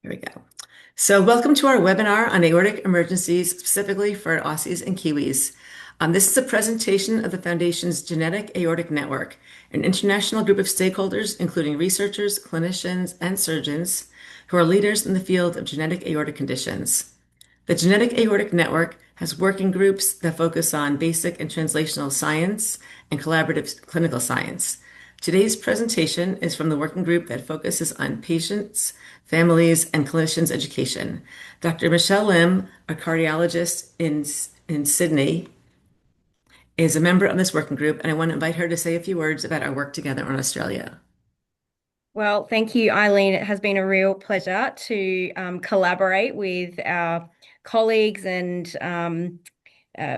Here we go. So, welcome to our webinar on aortic emergencies, specifically for Aussies and Kiwis. This is a presentation of the Foundation's Genetic Aortic Network, an international group of stakeholders, including researchers, clinicians, and surgeons, who are leaders in the field of genetic aortic conditions. The Genetic Aortic Network has working groups that focus on basic and translational science and collaborative clinical science. Today's presentation is from the working group that focuses on patients, families, and clinicians' education. Dr. Michelle Lim, a cardiologist in Sydney, is a member of this working group, and I want to invite her to say a few words about our work together on Australia. Well, thank you, Eileen. It has been a real pleasure to collaborate with our colleagues and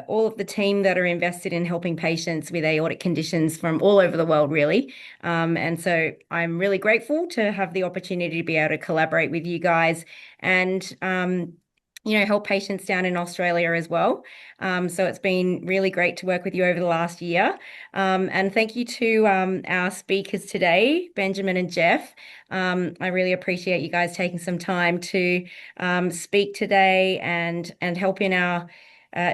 all of the team that are invested in helping patients with aortic conditions from all over the world, really. And so I'm really grateful to have the opportunity to be able to collaborate with you guys and help patients down in Australia as well. So it's been really great to work with you over the last year. And thank you to our speakers today, Benjamin and Jeff. I really appreciate you guys taking some time to speak today and help in our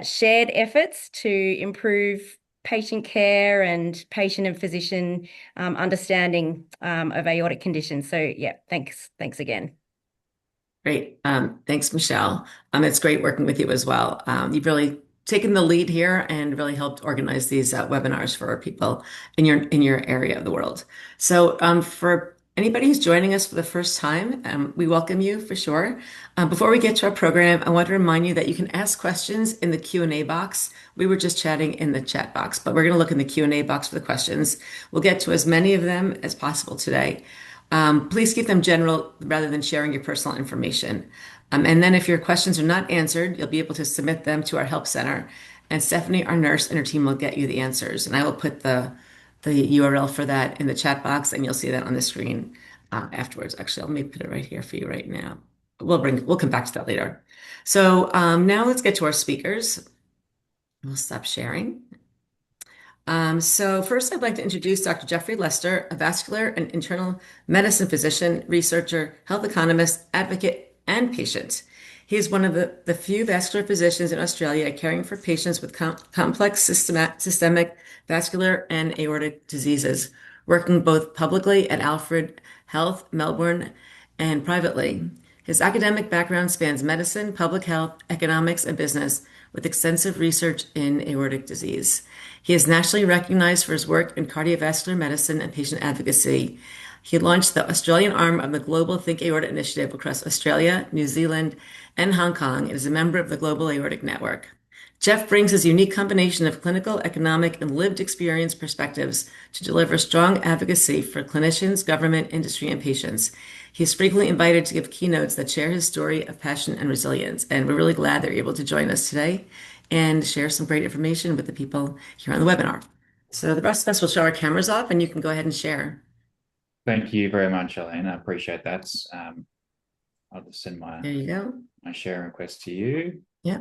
shared efforts to improve patient care and patient and physician understanding of aortic conditions. So yeah, thanks again. Great. Thanks, Michelle. It's great working with you as well. You've really taken the lead here and really helped organize these webinars for our people in your area of the world. So, for anybody who's joining us for the first time, we welcome you for sure. Before we get to our program, I want to remind you that you can ask questions in the Q&A box. We were just chatting in the chat box, but we're going to look in the Q&A box for the questions. We'll get to as many of them as possible today. Please keep them general rather than sharing your personal information. And then if your questions are not answered, you'll be able to submit them to our help center. And Stephanie, our nurse, and her team will get you the answers. And I will put the URL for that in the chat box, and you'll see that on the screen afterwards. Actually, let me put it right here for you right now. We'll come back to that later. So now let's get to our speakers. We'll stop sharing. So first, I'd like to introduce Dr. Geoffrey Lester, a vascular and internal medicine physician, researcher, health economist, advocate, and patient. He is one of the few vascular physicians in Australia caring for patients with complex systemic vascular and aortic diseases, working both publicly at Alfred Health, Melbourne, and privately. His academic background spans medicine, public health, economics, and business, with extensive research in aortic disease. He is nationally recognized for his work in cardiovascular medicine and patient advocacy. He launched the Australian arm of the Global Think Aorta initiative across Australia, New Zealand, and Hong Kong, and is a member of the Global Aortic Network. Jeff brings his unique combination of clinical, economic, and lived experience perspectives to deliver strong advocacy for clinicians, government, industry, and patients. He is frequently invited to give keynotes that share his story of passion and resilience, and we're really glad that you're able to join us today and share some great information with the people here on the webinar. So the rest of us will show our cameras off, and you can go ahead and share. Thank you very much, Elaine. I appreciate that. I'll just send There you go. my share request to you. Yeah.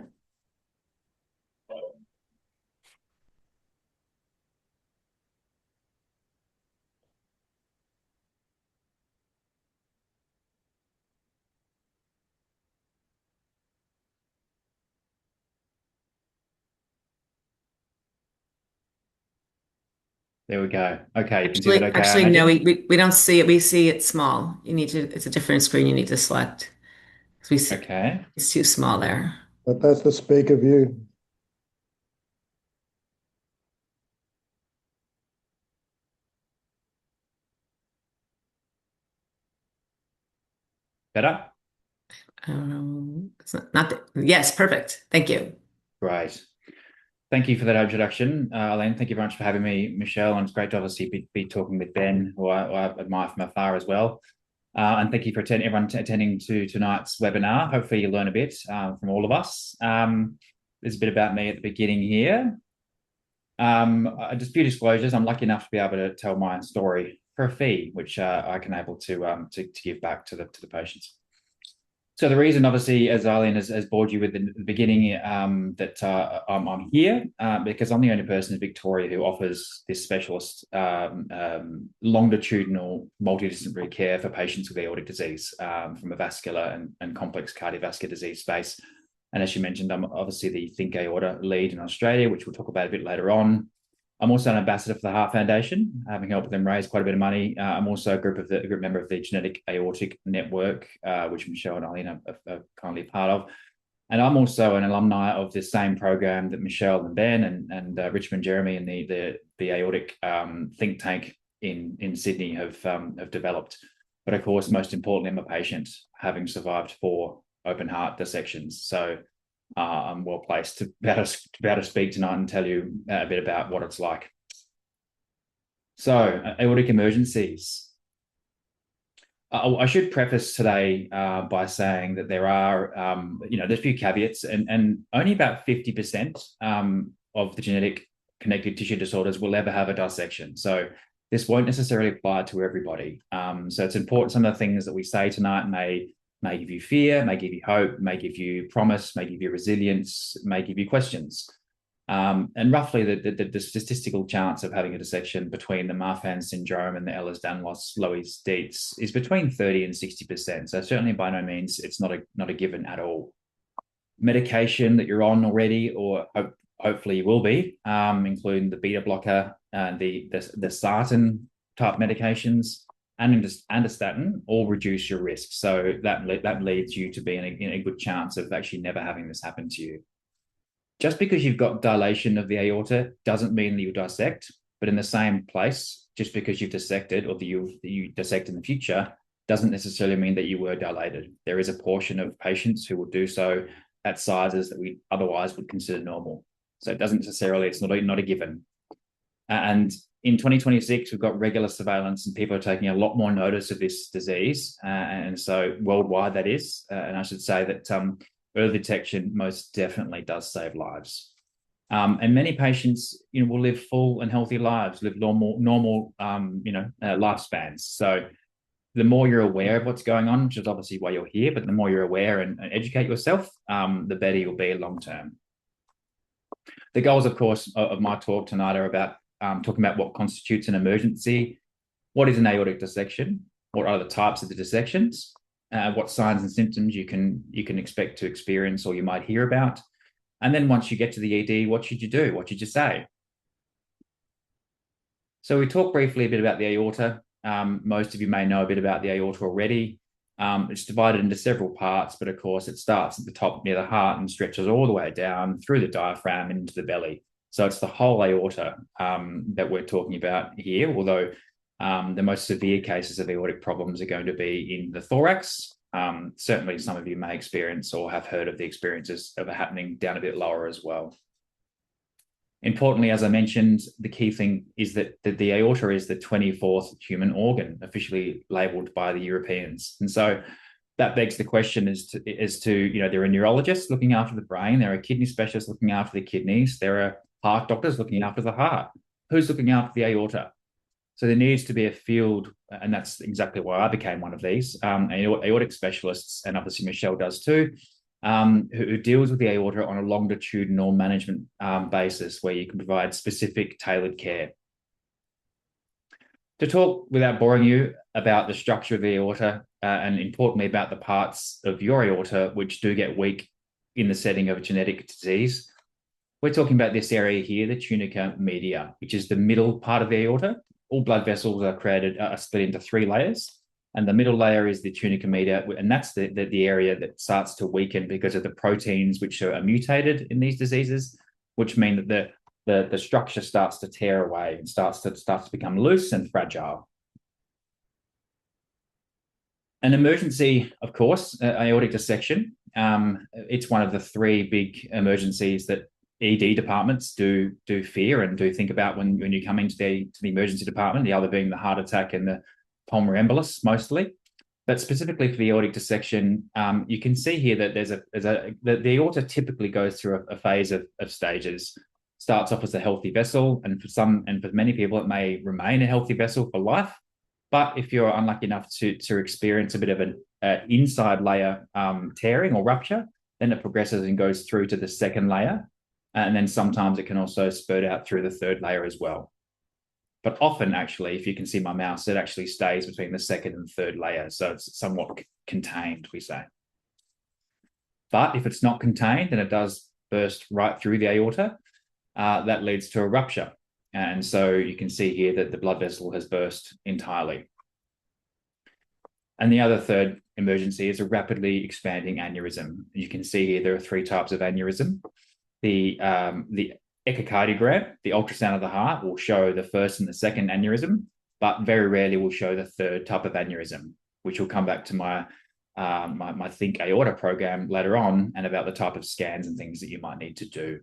There we go. Okay, you can see that okay, Actually, I no, imagine? we don't see it. We see it small. It's a different screen you need to select. We see Okay. it's too small there. But that's the speaker view. Better? It's not yes, perfect. Thank you. Great. Thank you for that introduction, Elaine. Thank you very much for having me, Michelle. And it's great to obviously be talking with Ben, who I admire from afar as well. And thank you for everyone attending to tonight's webinar. Hopefully you learn a bit from all of us. There's a bit about me at the beginning here. Just a few disclosures. I'm lucky enough to be able to tell my story for a fee, which I can able to give back to the patients. So the reason, obviously, as Eileen has bored you with in the beginning, that I'm here because I'm the only person in Victoria who offers this specialist longitudinal multidisciplinary care for patients with aortic disease from a vascular and complex cardiovascular disease space. And as you mentioned, I'm obviously the Think Aorta lead in Australia, which we'll talk about a bit later on. I'm also an ambassador for the Heart Foundation, having helped them raise quite a bit of money. I'm also a group member of the Genetic Aortic Network, which Michelle and Eileen are kindly part of. And I'm also an alumni of the same program that Michelle and Ben and Richmond Jeremy and the aortic think tank in Sydney have developed. But of course, most importantly, I'm a patient, having survived 4 open heart dissections. So I'm well placed to be able to speak tonight and tell you a bit about what it's like. So, aortic emergencies. I should preface today by saying that there are, there's a few caveats, and only about 50% of the genetic connective tissue disorders will ever have a dissection. So this won't necessarily apply to everybody. So it's important. Some of the things that we say tonight may give you fear, may give you hope, may give you promise, may give you resilience, may give you questions. And roughly the statistical chance of having a dissection between the Marfan syndrome and the Ehlers-Danlos-Loeys-Dietz is between 30 and 60%. So certainly by no means it's not a given at all. Medication that you're on already, or hopefully you will be, including the beta blocker, the sartan type medications, and andostatin, all reduce your risk. So that leads you to be in a good chance of actually never having this happen to you. Just because you've got dilation of the aorta doesn't mean that you dissect, but in the same place, just because you've dissected or that you dissect in the future doesn't necessarily mean that you were dilated. There is a portion of patients who will do so at sizes that we otherwise would consider normal. So it doesn't necessarily, it's not a given. And in 2026, we've got regular surveillance and people are taking a lot more notice of this disease. And so worldwide that is, and I should say that early detection most definitely does save lives. And many patients, will live full and healthy lives, live normal lifespans. So the more you're aware of what's going on, which is obviously why you're here, but the more you're aware and educate yourself, the better you'll be long term. The goals, of course, of my talk tonight are about talking about what constitutes an emergency, what is an aortic dissection, what are the types of the dissections, what signs and symptoms you can expect to experience or you might hear about. And then once you get to the ED, what should you do? What should you say? So we talked briefly a bit about the aorta. Most of you may know a bit about the aorta already. It's divided into several parts, but of course it starts at the top near the heart and stretches all the way down through the diaphragm into the belly. So it's the whole aorta that we're talking about here, although the most severe cases of aortic problems are going to be in the thorax. Certainly some of you may experience or have heard of the experiences of it happening down a bit lower as well. Importantly, as I mentioned, the key thing is that the aorta is the 24th human organ officially labelled by the Europeans. And so that begs the question as to there are neurologists looking after the brain, there are kidney specialists looking after the kidneys, there are heart doctors looking after the heart. Who's looking after the aorta? So there needs to be a field, and that's exactly why I became one of these, aortic specialists, and obviously Michelle does too, who deals with the aorta on a longitudinal management basis where you can provide specific tailored care. To talk without boring you about the structure of the aorta and importantly about the parts of your aorta which do get weak in the setting of a genetic disease, we're talking about this area here, the tunica media, which is the middle part of the aorta. All blood vessels are split into 3 layers. And the middle layer is the tunica media, and that's the area that starts to weaken because of the proteins which are mutated in these diseases, which mean that the structure starts to tear away and starts to become loose and fragile. An emergency, of course, aortic dissection. It's one of the 3 big emergencies that ED departments do fear and do think about when you come into the emergency department, the other being the heart attack and the pulmonary embolus mostly. But specifically for the aortic dissection, you can see here that the aorta typically goes through a phase of stages. Starts off as a healthy vessel, and for many people it may remain a healthy vessel for life. But if you're unlucky enough to experience a bit of inside layer tearing or rupture. Then it progresses and goes through to the second layer. And then sometimes it can also spurt out through the third layer as well. But often, actually, if you can see my mouse, it actually stays between the second and third layer. So it's somewhat contained, we say. But if it's not contained and it does burst right through the aorta, that leads to a rupture. And so you can see here that the blood vessel has burst entirely. And the other third emergency is a rapidly expanding aneurysm. You can see here there are 3 types of aneurysm. The echocardiogram, the ultrasound of the heart, will show the first and the second aneurysm, but very rarely will show the third type of aneurysm, which will come back to my Think Aorta program later on, and about the type of scans and things that you might need to do.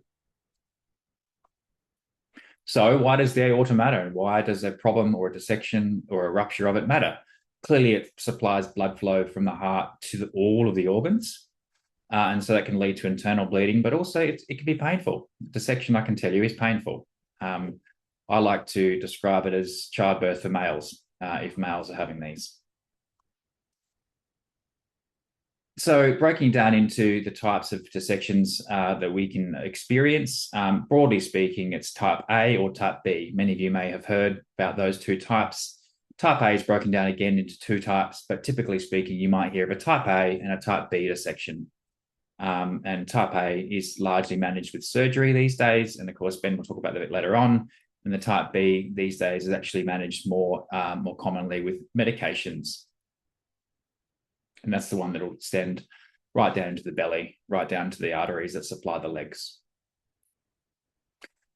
So why does the aorta matter? And why does a problem or a dissection or a rupture of it matter? Clearly, it supplies blood flow from the heart to all of the organs. And so that can lead to internal bleeding, but also it can be painful. Dissection, I can tell you, is painful. I like to describe it as childbirth for males, if males are having these. So breaking down into the types of dissections that we can experience, broadly speaking, it's type A or type B. Many of you may have heard about those 2 types. Type A is broken down again into 2 types, but typically speaking, you might hear of a type A and a type B dissection. And type A is largely managed with surgery these days. And of course, Ben will talk about that a bit later on. And the type B these days is actually managed more commonly with medications. And that's the one that will extend right down into the belly, right down to the arteries that supply the legs.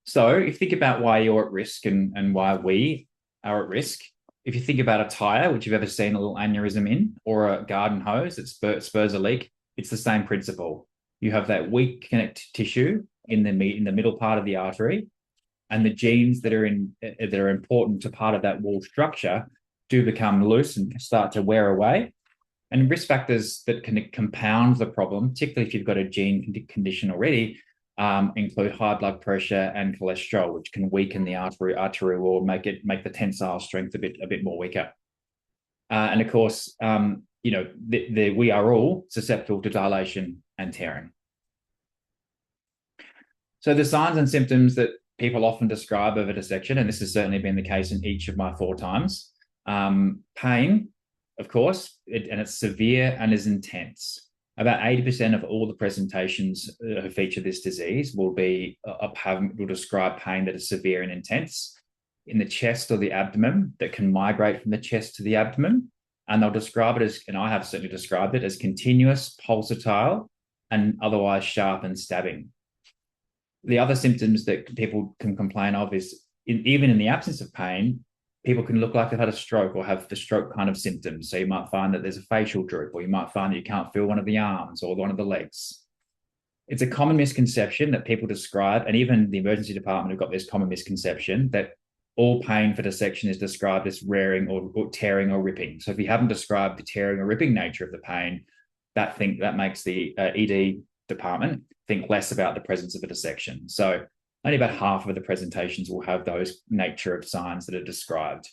So if you think about why you're at risk and why we are at risk, if you think about a tire, which you've ever seen a little aneurysm in, or a garden hose that spurs a leak, it's the same principle. You have that weak connective tissue in the middle part of the artery, and the genes that are important to part of that wall structure do become loose and start to wear away. And risk factors that can compound the problem, particularly if you've got a gene condition already, include high blood pressure and cholesterol, which can weaken the artery wall, make the tensile strength a bit more weaker. And of course, we are all susceptible to dilation and tearing. So the signs and symptoms that people often describe of a dissection, and this has certainly been the case in each of my 4 times, pain, of course, and it's severe and is intense. About 80% of all the presentations who feature this disease will describe pain that is severe and intense in the chest or the abdomen that can migrate from the chest to the abdomen. And they'll describe it as, and I have certainly described it as, continuous, pulsatile, and otherwise sharp and stabbing. The other symptoms that people can complain of is, even in the absence of pain, people can look like they've had a stroke or have the stroke kind of symptoms. So you might find that there's a facial droop, or you might find that you can't feel one of the arms or one of the legs. It's a common misconception that people describe, and even the emergency department have got this common misconception, that all pain for dissection is described as raring or tearing or ripping. So if you haven't described the tearing or ripping nature of the pain, that makes the ED department think less about the presence of a dissection. So only about half of the presentations will have those nature of signs that are described.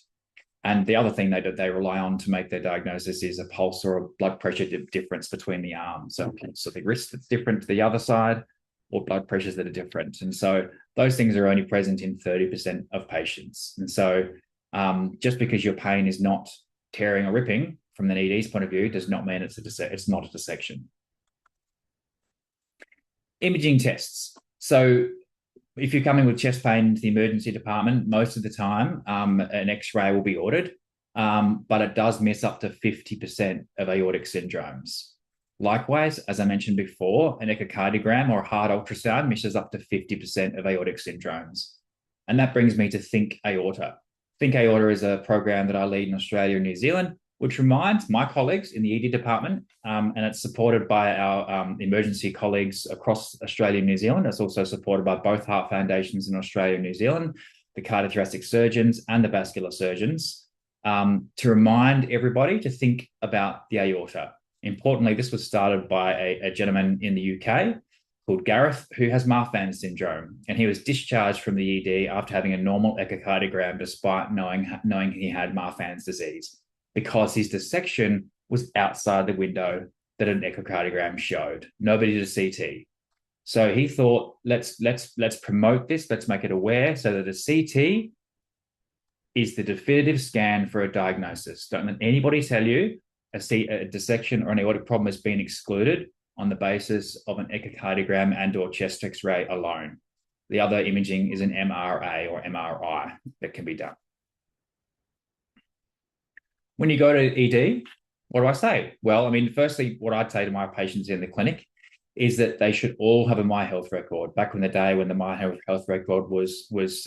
And the other thing they rely on to make their diagnosis is a pulse or a blood pressure difference between the arms. So the wrist that's different to the other side, or blood pressures that are different. And so those things are only present in 30% of patients. And so just because your pain is not tearing or ripping from an ED's point of view does not mean it's not a dissection. Imaging tests. So if you're coming with chest pain to the emergency department, most of the time an X-ray will be ordered, but it does miss up to 50% of aortic syndromes. Likewise, as I mentioned before, an echocardiogram or a heart ultrasound misses up to 50% of aortic syndromes. And that brings me to Think Aorta. Think Aorta is a program that I lead in Australia and New Zealand, which reminds my colleagues in the ED department, and it's supported by our emergency colleagues across Australia and New Zealand. It's also supported by both heart foundations in Australia and New Zealand, the Cardiothoracic Surgeons and the vascular surgeons, to remind everybody to think about the aorta. Importantly, this was started by a gentleman in the UK called Gareth, who has Marfan syndrome, and he was discharged from the ED after having a normal echocardiogram despite knowing he had Marfan's disease, because his dissection was outside the window that an echocardiogram showed. Nobody did a CT. So he thought, let's promote this, let's make it aware so that a CT is the definitive scan for a diagnosis. Don't let anybody tell you a dissection or an aortic problem has been excluded on the basis of an echocardiogram and or chest x-ray alone. The other imaging is an MRA or MRI that can be done. When you go to ED, what do I say? Well, I mean, firstly, what I'd say to my patients in the clinic is that they should all have a My Health record. Back in the day when the My Health record was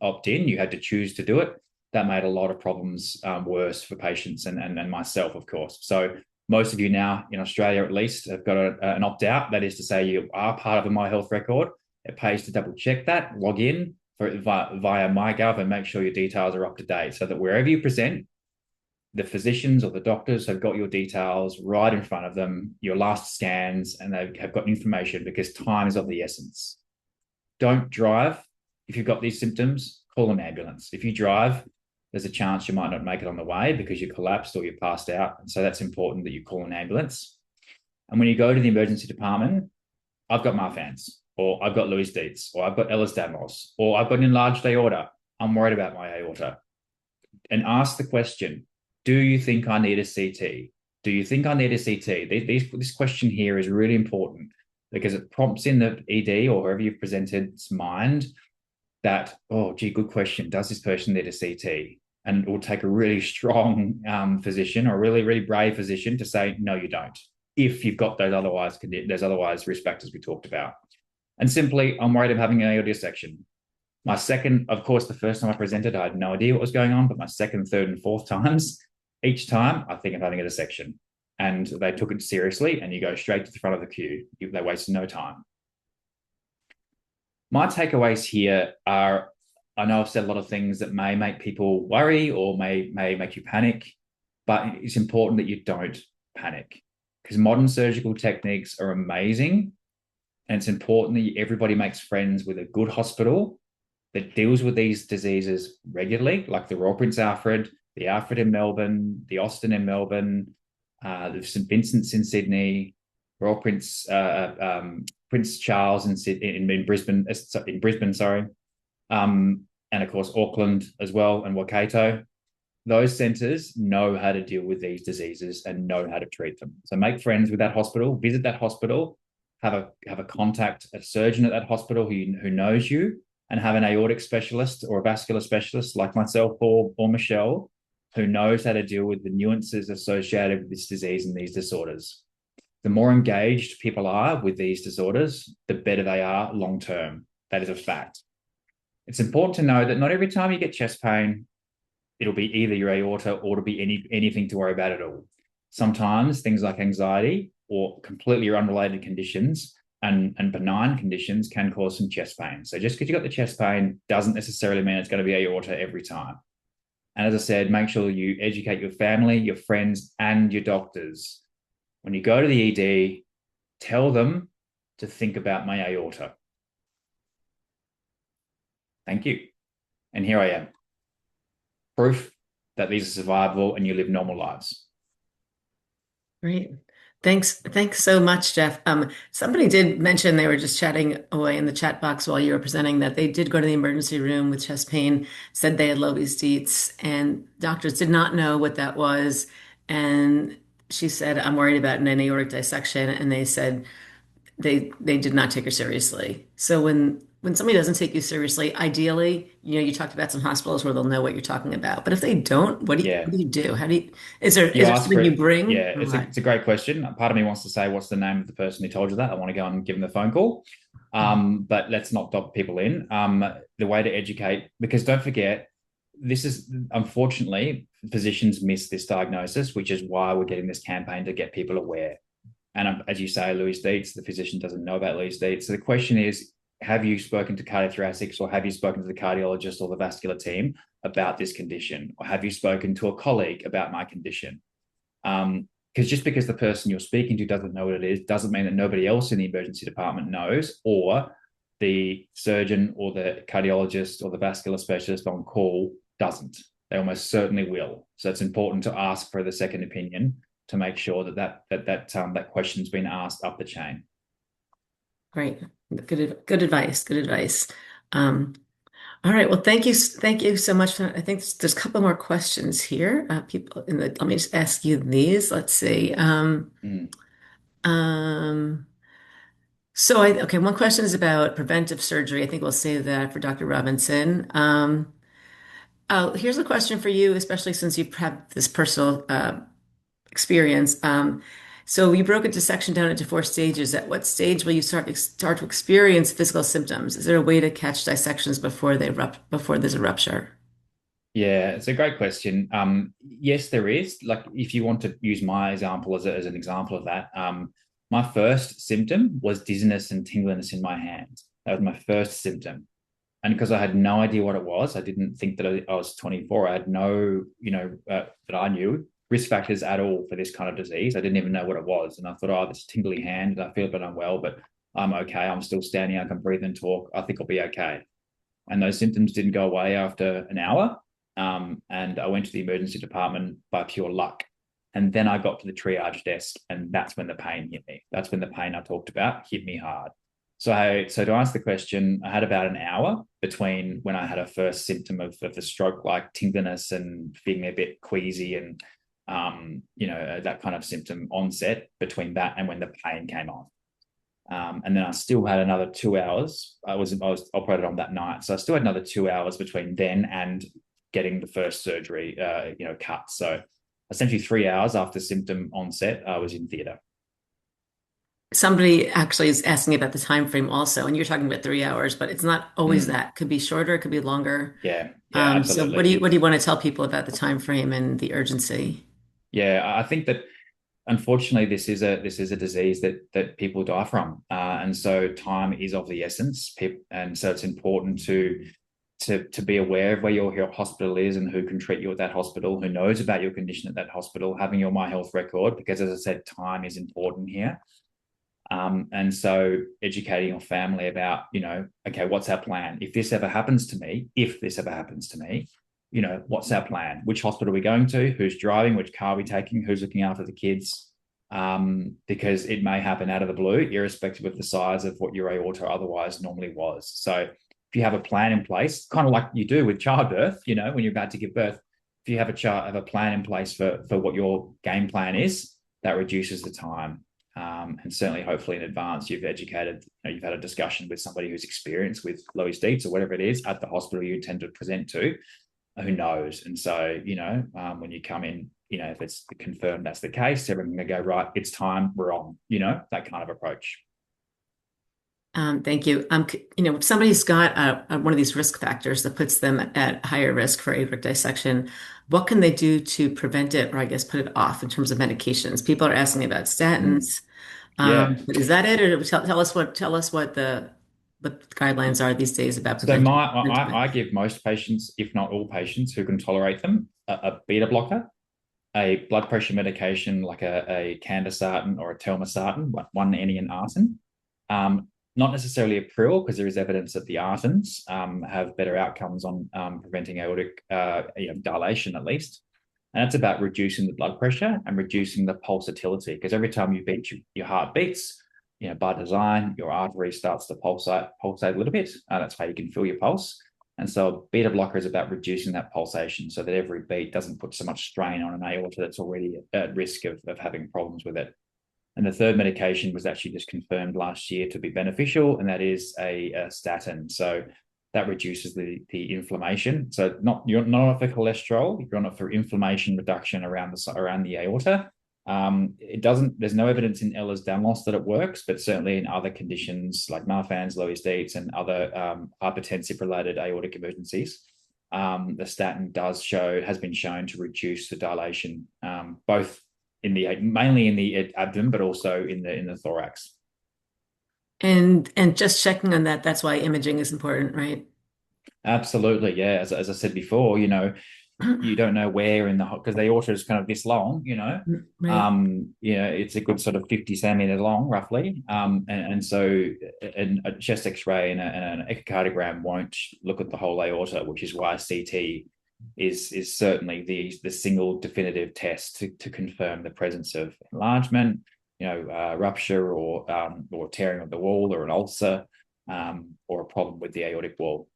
opt-in, you had to choose to do it. That made a lot of problems worse for patients and myself, of course. So most of you now in Australia, at least, have got an opt-out. That is to say you are part of a My Health record. It pays to double check that, log in via MyGov and make sure your details are up to date so that wherever you present, the physicians or the doctors have got your details right in front of them, your last scans, and they have got information because time is of the essence. Don't drive. If you've got these symptoms, call an ambulance. If you drive, there's a chance you might not make it on the way because you collapsed or you passed out. And so that's important that you call an ambulance. And when you go to the emergency department, I've got Marfan's, or I've got Louis Dietz, or I've got Ehlers-Danlos, or I've got an enlarged aorta. I'm worried about my aorta. And ask the question, do you think I need a CT? Do you think I need a CT? This question here is really important because it prompts in the ED or whoever you've presented's mind that, oh, gee, good question. Does this person need a CT? And it will take a really strong physician or a really, really brave physician to say, no, you don't, if you've got those otherwise risk factors we talked about. And simply, I'm worried of having an aortic dissection. My second, of course, the first time I presented, I had no idea what was going on, but my second, third, and fourth times, each time I think I'm having a dissection. And they took it seriously, and you go straight to the front of the queue. They wasted no time. My takeaways here are, I know I've said a lot of things that may make people worry or may make you panic, but it's important that you don't panic because modern surgical techniques are amazing. And it's important that everybody makes friends with a good hospital that deals with these diseases regularly, like the Royal Prince Alfred, the Alfred in Melbourne, the Austin in Melbourne, the St Vincent's in Sydney, Royal Prince Prince Charles in Brisbane, and of course Auckland as well, and Waikato. Those centres know how to deal with these diseases and know how to treat them. So make friends with that hospital, visit that hospital, have a contact, a surgeon at that hospital who knows you, and have an aortic specialist or a vascular specialist like myself or Michelle, who knows how to deal with the nuances associated with this disease and these disorders. The more engaged people are with these disorders, the better they are long term. That is a fact. It's important to know that not every time you get chest pain, it'll be either your aorta or it'll be anything to worry about at all. Sometimes things like anxiety or completely unrelated conditions and benign conditions can cause some chest pain. So just because you got the chest pain doesn't necessarily mean it's going to be aorta every time. And as I said, make sure you educate your family, your friends, and your doctors. When you go to the ED, tell them to think about my aorta. Thank you. And here I am. Proof that these are survivable and you live normal lives. Great. Thanks so much, Jeff. Somebody did mention they were just chatting away in the chat box while you were presenting that they did go to the emergency room with chest pain, said they had Loeys Dietz, and doctors did not know what that was. And she said, I'm worried about an aortic dissection. And they said they did not take her seriously. So when somebody doesn't take you seriously, ideally, you talked about some hospitals where they'll know what you're talking about. But if they don't, what do you do? Is there something you bring? Yeah, it's a great question. Part of me wants to say, what's the name of the person who told you that? I want to go and give them the phone call. But let's not dock people in. The way to educate, because don't forget, this is, unfortunately, physicians miss this diagnosis, which is why we're getting this campaign to get people aware. And as you say, Louis Dietz, the physician doesn't know about Louis Dietz. So the question is, have you spoken to cardiothoracics or have you spoken to the cardiologist or the vascular team about this condition? Or have you spoken to a colleague about my condition? Because just because the person you're speaking to doesn't know what it is, doesn't mean that nobody else in the emergency department knows, or the surgeon or the cardiologist or the vascular specialist on call doesn't. They almost certainly will. So it's important to ask for the second opinion to make sure that question's been asked up the chain. Great. Good advice. Good advice. All right. Well, thank you. Thank you so much. I think there's a couple more questions here. People let me just ask you these. Let's see. Um, okay, one question is about preventive surgery. I think we'll save that for Dr. Robinson. Here's a question for you, especially since you've had this personal experience. So you broke a dissection down into 4 stages. At what stage will you start to experience physical symptoms? Is there a way to catch dissections before before there's a rupture? Yeah, it's a great question. Yes, there is. Like, if you want to use my example as an example of that, my first symptom was dizziness and tingliness in my hands. That was my first symptom. And because I had no idea what it was, I didn't think that I was 24. I had no, that I knew risk factors at all for this kind of disease. I didn't even know what it was. And I thought, oh, this tingly hand, and I feel a bit unwell, but I'm okay. I'm still standing. I can breathe and talk. I think I'll be okay. And those symptoms didn't go away after an hour. And I went to the emergency department by pure luck. And then I got to the triage desk, and that's when the pain hit me. That's when the pain I talked about hit me hard. So to answer the question, I had about an hour between when I had a first symptom of the stroke-like tingliness and feeling a bit queasy and, that kind of symptom onset, between that and when the pain came on. And then I still had another 2 hours. I was operated on that night. So I still had another 2 hours between then and getting the first surgery, cut. So essentially 3 hours after symptom onset, I was in theatre. Somebody actually is asking about the time frame also, and you're talking about 3 hours, but it's not always that. It could be shorter, it could be longer. Yeah, So absolutely. what do you want to tell people about the time frame and the urgency? Yeah, I think that unfortunately this is a disease that people die from, and so time is of the essence. And so it's important to be aware of where your hospital is and who can treat you at that hospital, who knows about your condition at that hospital, having your My Health record, because as I said, time is important here. And so educating your family about, okay, what's our plan? If this ever happens to me, what's our plan? Which hospital are we going to? Who's driving? Which car are we taking? Who's looking after the kids? Because it may happen out of the blue, irrespective of the size of what your aorta otherwise normally was. So if you have a plan in place, kind of like you do with childbirth, when you're about to give birth, if you have a plan in place for what your game plan is, that reduces the time. And certainly, hopefully in advance, you've educated, you've had a discussion with somebody who's experienced with Loeys Dietz or whatever it is at the hospital you intend to present to, who knows. And so, when you come in, if it's confirmed that's the case, everything will go, right, it's time, we're on, that kind of approach. Thank you. If somebody's got one of these risk factors that puts them at higher risk for aortic dissection, what can they do to prevent it, or I guess put it off in terms of medications? People are asking about statins. Yeah. But is that it, or tell us what the guidelines are these days about So prevention? I give most patients, if not all patients who can tolerate them, a beta blocker, a blood pressure medication like a candesartan or a telmisartan, one any and arsen. Not necessarily a prill, because there is evidence that the artans have better outcomes on preventing aortic dilation, at least. And that's about reducing the blood pressure and reducing the pulsatility, because every time you beat, your heart beats, by design, your artery starts to pulsate a little bit. That's how you can feel your pulse. And so beta blocker is about reducing that pulsation so that every beat doesn't put so much strain on an aorta that's already at risk of having problems with it. And the third medication was actually just confirmed last year to be beneficial, and that is a statin. So that reduces the inflammation. So you're not on it for cholesterol, you're on it for inflammation reduction around the aorta. There's no evidence in Ehlers-Danlos that it works, but certainly in other conditions like Marfan's, Loeys Dietz, and other hypertensive-related aortic emergencies, the statin has been shown to reduce the dilation, both mainly in the abdomen, but also in the thorax. And just checking on that, that's why imaging is important, right? Absolutely, yeah. As I said before, you don't know where because the aorta is kind of this long, Right. it's a good sort of 50 centimeters long, roughly. And so a chest X-ray and an echocardiogram won't look at the whole aorta, which is why CT is certainly the single definitive test to confirm the presence of enlargement, rupture or tearing of the wall, or an ulcer, or a problem with the aortic wall.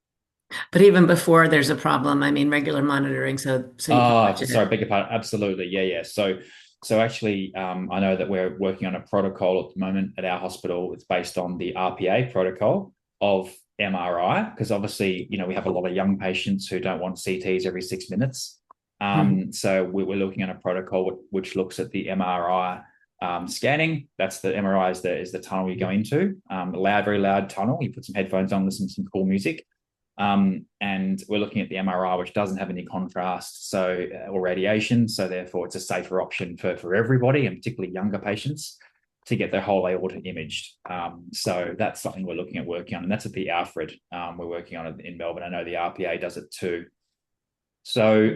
But even before there's a problem, I mean, regular monitoring, so you can watch Sorry, it. beg your pardon. Absolutely, yeah. So actually, I know that we're working on a protocol at the moment at our hospital. It's based on the RPA protocol of MRI, because obviously, we have a lot of young patients who don't want CTs every 6 minutes. So we're looking at a protocol which looks at the MRI scanning. That's the MRI is the tunnel you go into, very loud tunnel. You put some headphones on, listen to some cool music. And we're looking at the MRI, which doesn't have any contrast, or radiation. So therefore, it's a safer option for everybody, and particularly younger patients, to get their whole aorta imaged. So that's something we're looking at working on, and that's at the Alfred. We're working on it in Melbourne. I know the RPA does it too. So,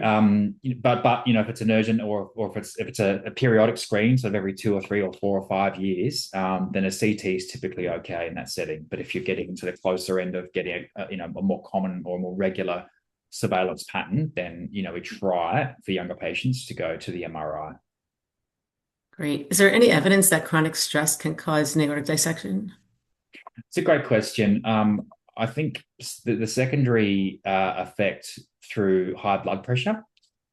but if it's an urgent, or if it's a periodic screen, so every 2 or 3 or 4 or 5 years, then a CT is typically okay in that setting. But if you're getting into the closer end of getting a more common or more regular surveillance pattern, then we try for younger patients to go to the MRI. Great. Is there any evidence that chronic stress can cause an aortic dissection? It's a great question. I think the secondary effect through high blood pressure.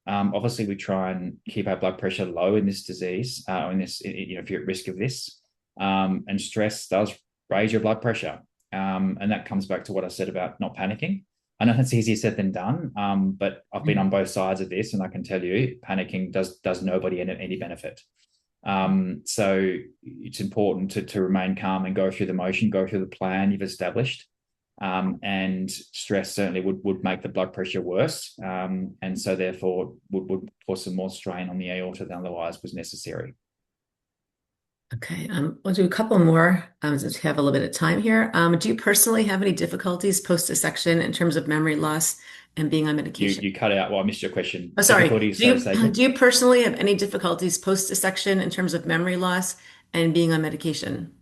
Obviously, we try and keep our blood pressure low in this disease, if you're at risk of this. And stress does raise your blood pressure. And that comes back to what I said about not panicking. I know that's easier said than done, but I've been on both sides of this, and I can tell you, panicking does nobody any benefit. So it's important to remain calm and go through the motion, go through the plan you've established. And stress certainly would make the blood pressure worse, and so therefore would put some more strain on the aorta than otherwise was necessary. Okay, we'll do a couple more since we have a little bit of time here. Do you personally have any difficulties post-dissection in terms of memory loss and being on medication? You cut out. Well, I missed your question. Oh, sorry. Difficulties, Do you personally have any difficulties post-dissection in terms of memory loss and being on medication?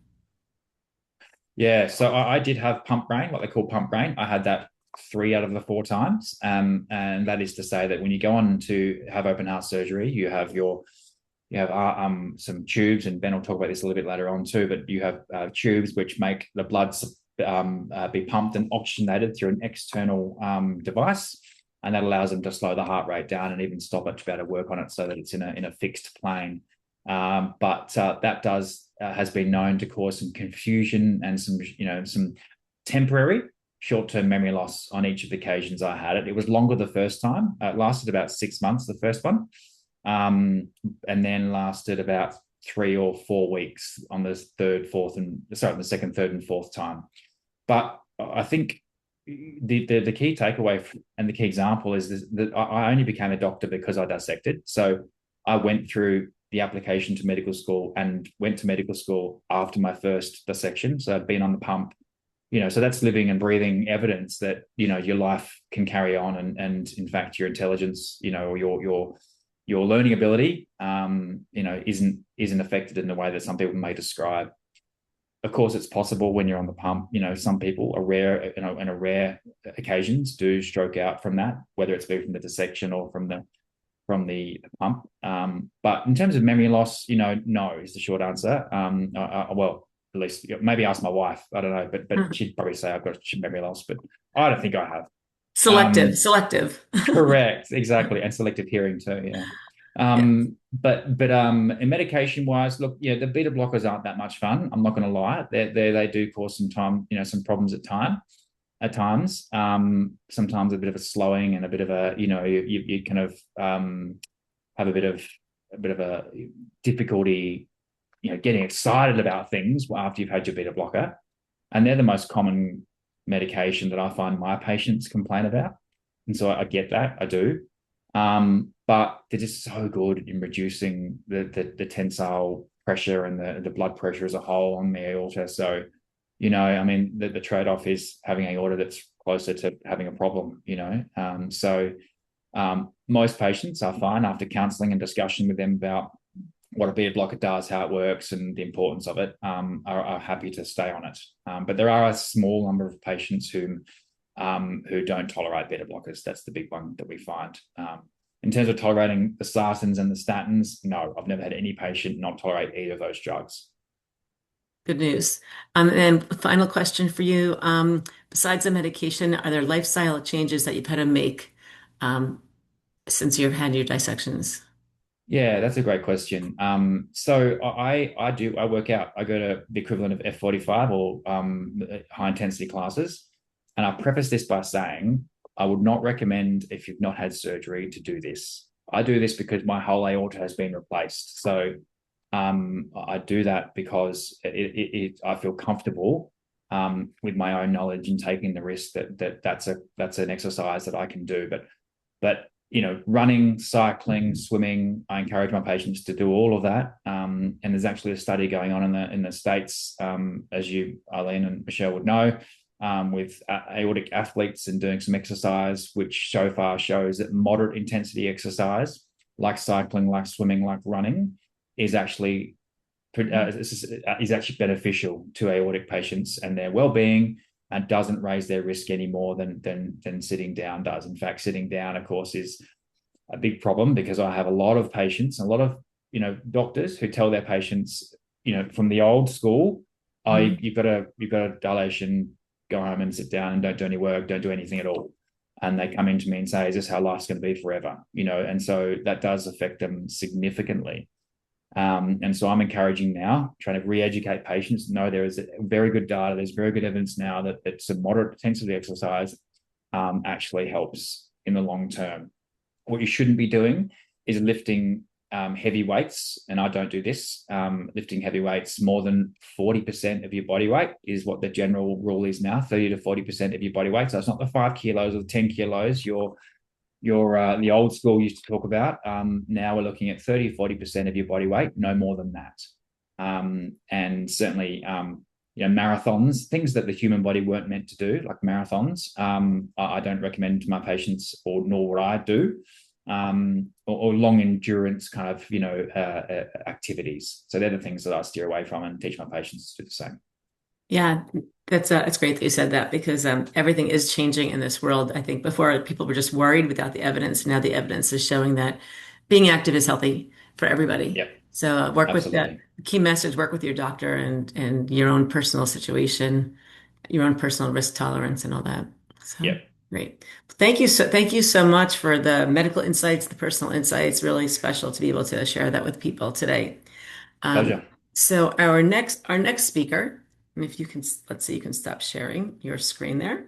Yeah, so I did have pump brain, what they call pump brain. I had that 3 out of the 4 times, and that is to say that when you go on to have open heart surgery, you have some tubes, and Ben will talk about this a little bit later on too. But you have tubes which make the blood be pumped and oxygenated through an external device, and that allows them to slow the heart rate down and even stop it to be able to work on it so that it's in a fixed plane. But that has been known to cause some confusion and some temporary short-term memory loss on each of the occasions I had it. It was longer the first time. It lasted about 6 months, the first one, and then lasted about 3 or 4 weeks on the the second, third, and fourth time. But I think the key takeaway and the key example is that I only became a doctor because I dissected. So I went through the application to medical school and went to medical school after my first dissection. So I'd been on the pump, so that's living and breathing evidence that, your life can carry on, and in fact, your intelligence, or your learning ability, isn't affected in the way that some people may describe. Of course, it's possible when you're on the pump. Some people are rare, in a rare occasions do stroke out from that, whether it's been from the dissection or from the pump. But in terms of memory loss, no is the short answer. Well, at least maybe ask my wife. I don't know, but she'd probably say I've got memory loss, but I don't think I have. Selective. Correct, exactly, and selective hearing too. Yeah. But in medication wise, look, the beta blockers aren't that much fun. I'm not going to lie. They do cause some some problems at times. Sometimes a bit of a slowing and a bit of a, you kind of have a bit of a difficulty, getting excited about things after you've had your beta blocker. And they're the most common medication that I find my patients complain about. And so I get that, I do. But they're just so good in reducing the tensile pressure and the blood pressure as a whole on the aorta. So, the trade-off is having an aorta that's closer to having a problem, So most patients, I find, after counselling and discussion with them about what a beta blocker does, how it works, and the importance of it, are happy to stay on it. But there are a small number of patients whom who don't tolerate beta blockers. That's the big one that we find. In terms of tolerating the sartans and the statins, no, I've never had any patient not tolerate either of those drugs. Good news. And final question for you. Besides the medication, are there lifestyle changes that you've had to make since you've had your dissections? Yeah, that's a great question. So I work out. I go to the equivalent of F45 or high intensity classes, and I preface this by saying I would not recommend, if you've not had surgery, to do this. I do this because my whole aorta has been replaced. So I do that because I feel comfortable with my own knowledge and taking the risk that's an exercise that I can do. But running, cycling, swimming, I encourage my patients to do all of that. And there's actually a study going on in the States, as you, Eileen and Michelle, would know, with aortic athletes and doing some exercise, which so far shows that moderate intensity exercise, like cycling, like swimming, like running, is actually beneficial to aortic patients and their well-being, and doesn't raise their risk any more than sitting down does. In fact, sitting down, of course, is a big problem, because I have a lot of patients, a lot of doctors who tell their patients, from the old school, you've got a dilation, go home and sit down and don't do any work, don't do anything at all. And they come into me and say, is this how life's going to be forever? And so that does affect them significantly. And so I'm encouraging now, trying to re-educate patients. No, there is very good data. There's very good evidence now that some moderate intensity exercise actually helps in the long term. What you shouldn't be doing is lifting heavy weights, and I don't do this. Lifting heavy weights more than 40% of your body weight is what the general rule is now, 30 to 40% of your body weight. So it's not the 5 kilos or the 10 kilos the old school used to talk about. Now we're looking at 30, 40% of your body weight, no more than that. And certainly, marathons, things that the human body weren't meant to do, like marathons, I don't recommend to my patients, nor would I do, or long endurance kind of, activities. So they're the things that I steer away from and teach my patients to do the same. Yeah, it's great that you said that, because everything is changing in this world. I think before people were just worried without the evidence. Now the evidence is showing that being active is healthy for everybody. Yep, So work with that. absolutely. Key message: work with your doctor and your own personal situation, your own personal risk tolerance, and all that. So Yep, great. Thank you so much for the medical insights, the personal insights. Really special to be able to share that with people today. Um, pleasure. so our next speaker, and if you can, let's see, you can stop sharing your screen there.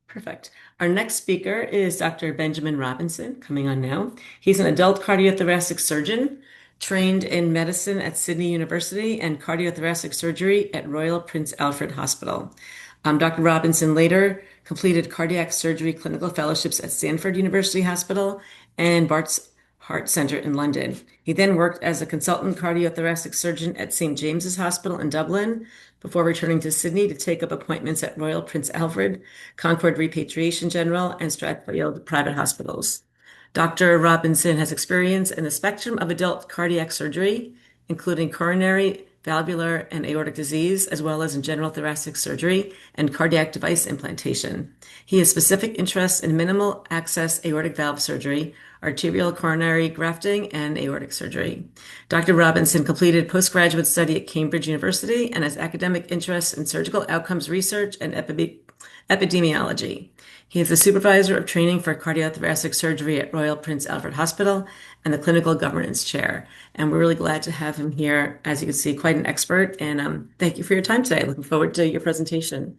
Perfect. Our next speaker is Dr. Benjamin Robinson, coming on now. He's an adult cardiothoracic surgeon, trained in medicine at Sydney University and cardiothoracic surgery at Royal Prince Alfred Hospital. Dr. Robinson later completed cardiac surgery clinical fellowships at Stanford University Hospital and Bart's Heart Center in London. He then worked as a consultant cardiothoracic surgeon at St. James's Hospital in Dublin before returning to Sydney to take up appointments at Royal Prince Alfred, Concord Repatriation General, and Strathfield private hospitals. Dr. Robinson has experience in the spectrum of adult cardiac surgery, including coronary, valvular, and aortic disease, as well as in general thoracic surgery and cardiac device implantation. He has specific interests in minimal access aortic valve surgery, arterial coronary grafting, and aortic surgery. Dr. Robinson completed postgraduate study at Cambridge University and has academic interests in surgical outcomes research and epidemiology. He is the supervisor of training for cardiothoracic surgery at Royal Prince Alfred Hospital and the clinical governance chair. And we're really glad to have him here. As you can see, quite an expert. And thank you for your time today. Looking forward to your presentation.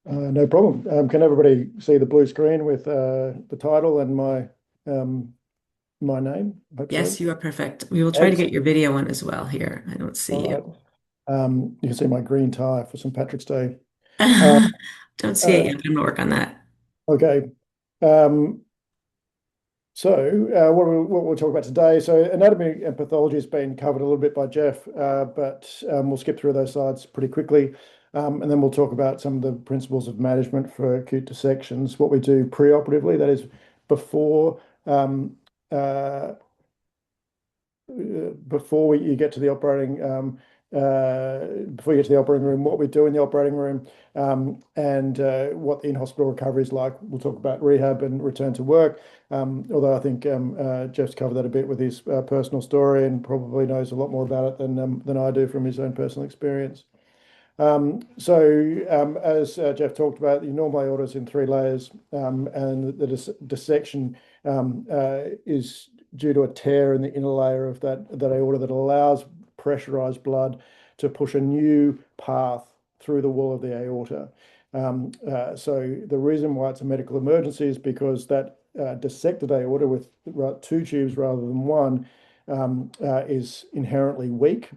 No problem. Can everybody see the blue screen with the title and my name? Yes, you are perfect. We will try to Excellent. get your video on as well here. I don't see All you. right. You can see my green tie for St. Patrick's Day. Don't see it yet, but I'm gonna work on that. Okay. What we'll talk about today. So anatomy and pathology has been covered a little bit by Geoff, but we'll skip through those slides pretty quickly. And then we'll talk about some of the principles of management for acute dissections, what we do preoperatively, that is before you get to the operating before you get to the operating room, what we do in the operating room, and what the in-hospital recovery is like. We'll talk about rehab and return to work, although I think Jeff's covered that a bit with his personal story and probably knows a lot more about it than I do from his own personal experience. As Jeff talked about, the normal aorta is in three layers, and the dissection is due to a tear in the inner layer of that aorta that allows pressurized blood to push a new path through the wall of the aorta. So the reason why it's a medical emergency is because that dissected aorta with two tubes rather than one is inherently weak,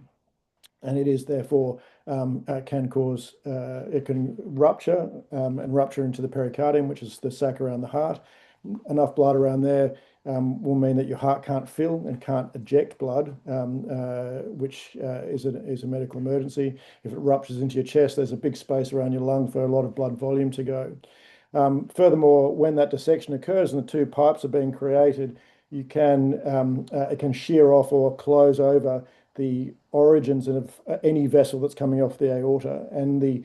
and it is therefore can cause it can rupture and rupture into the pericardium, which is the sac around the heart. Enough blood around there will mean that your heart can't fill and can't eject blood, which is a medical emergency. If it ruptures into your chest, there's a big space around your lung for a lot of blood volume to go. Furthermore, when that dissection occurs and the two pipes are being created, it can shear off or close over the origins of any vessel that's coming off the aorta, and the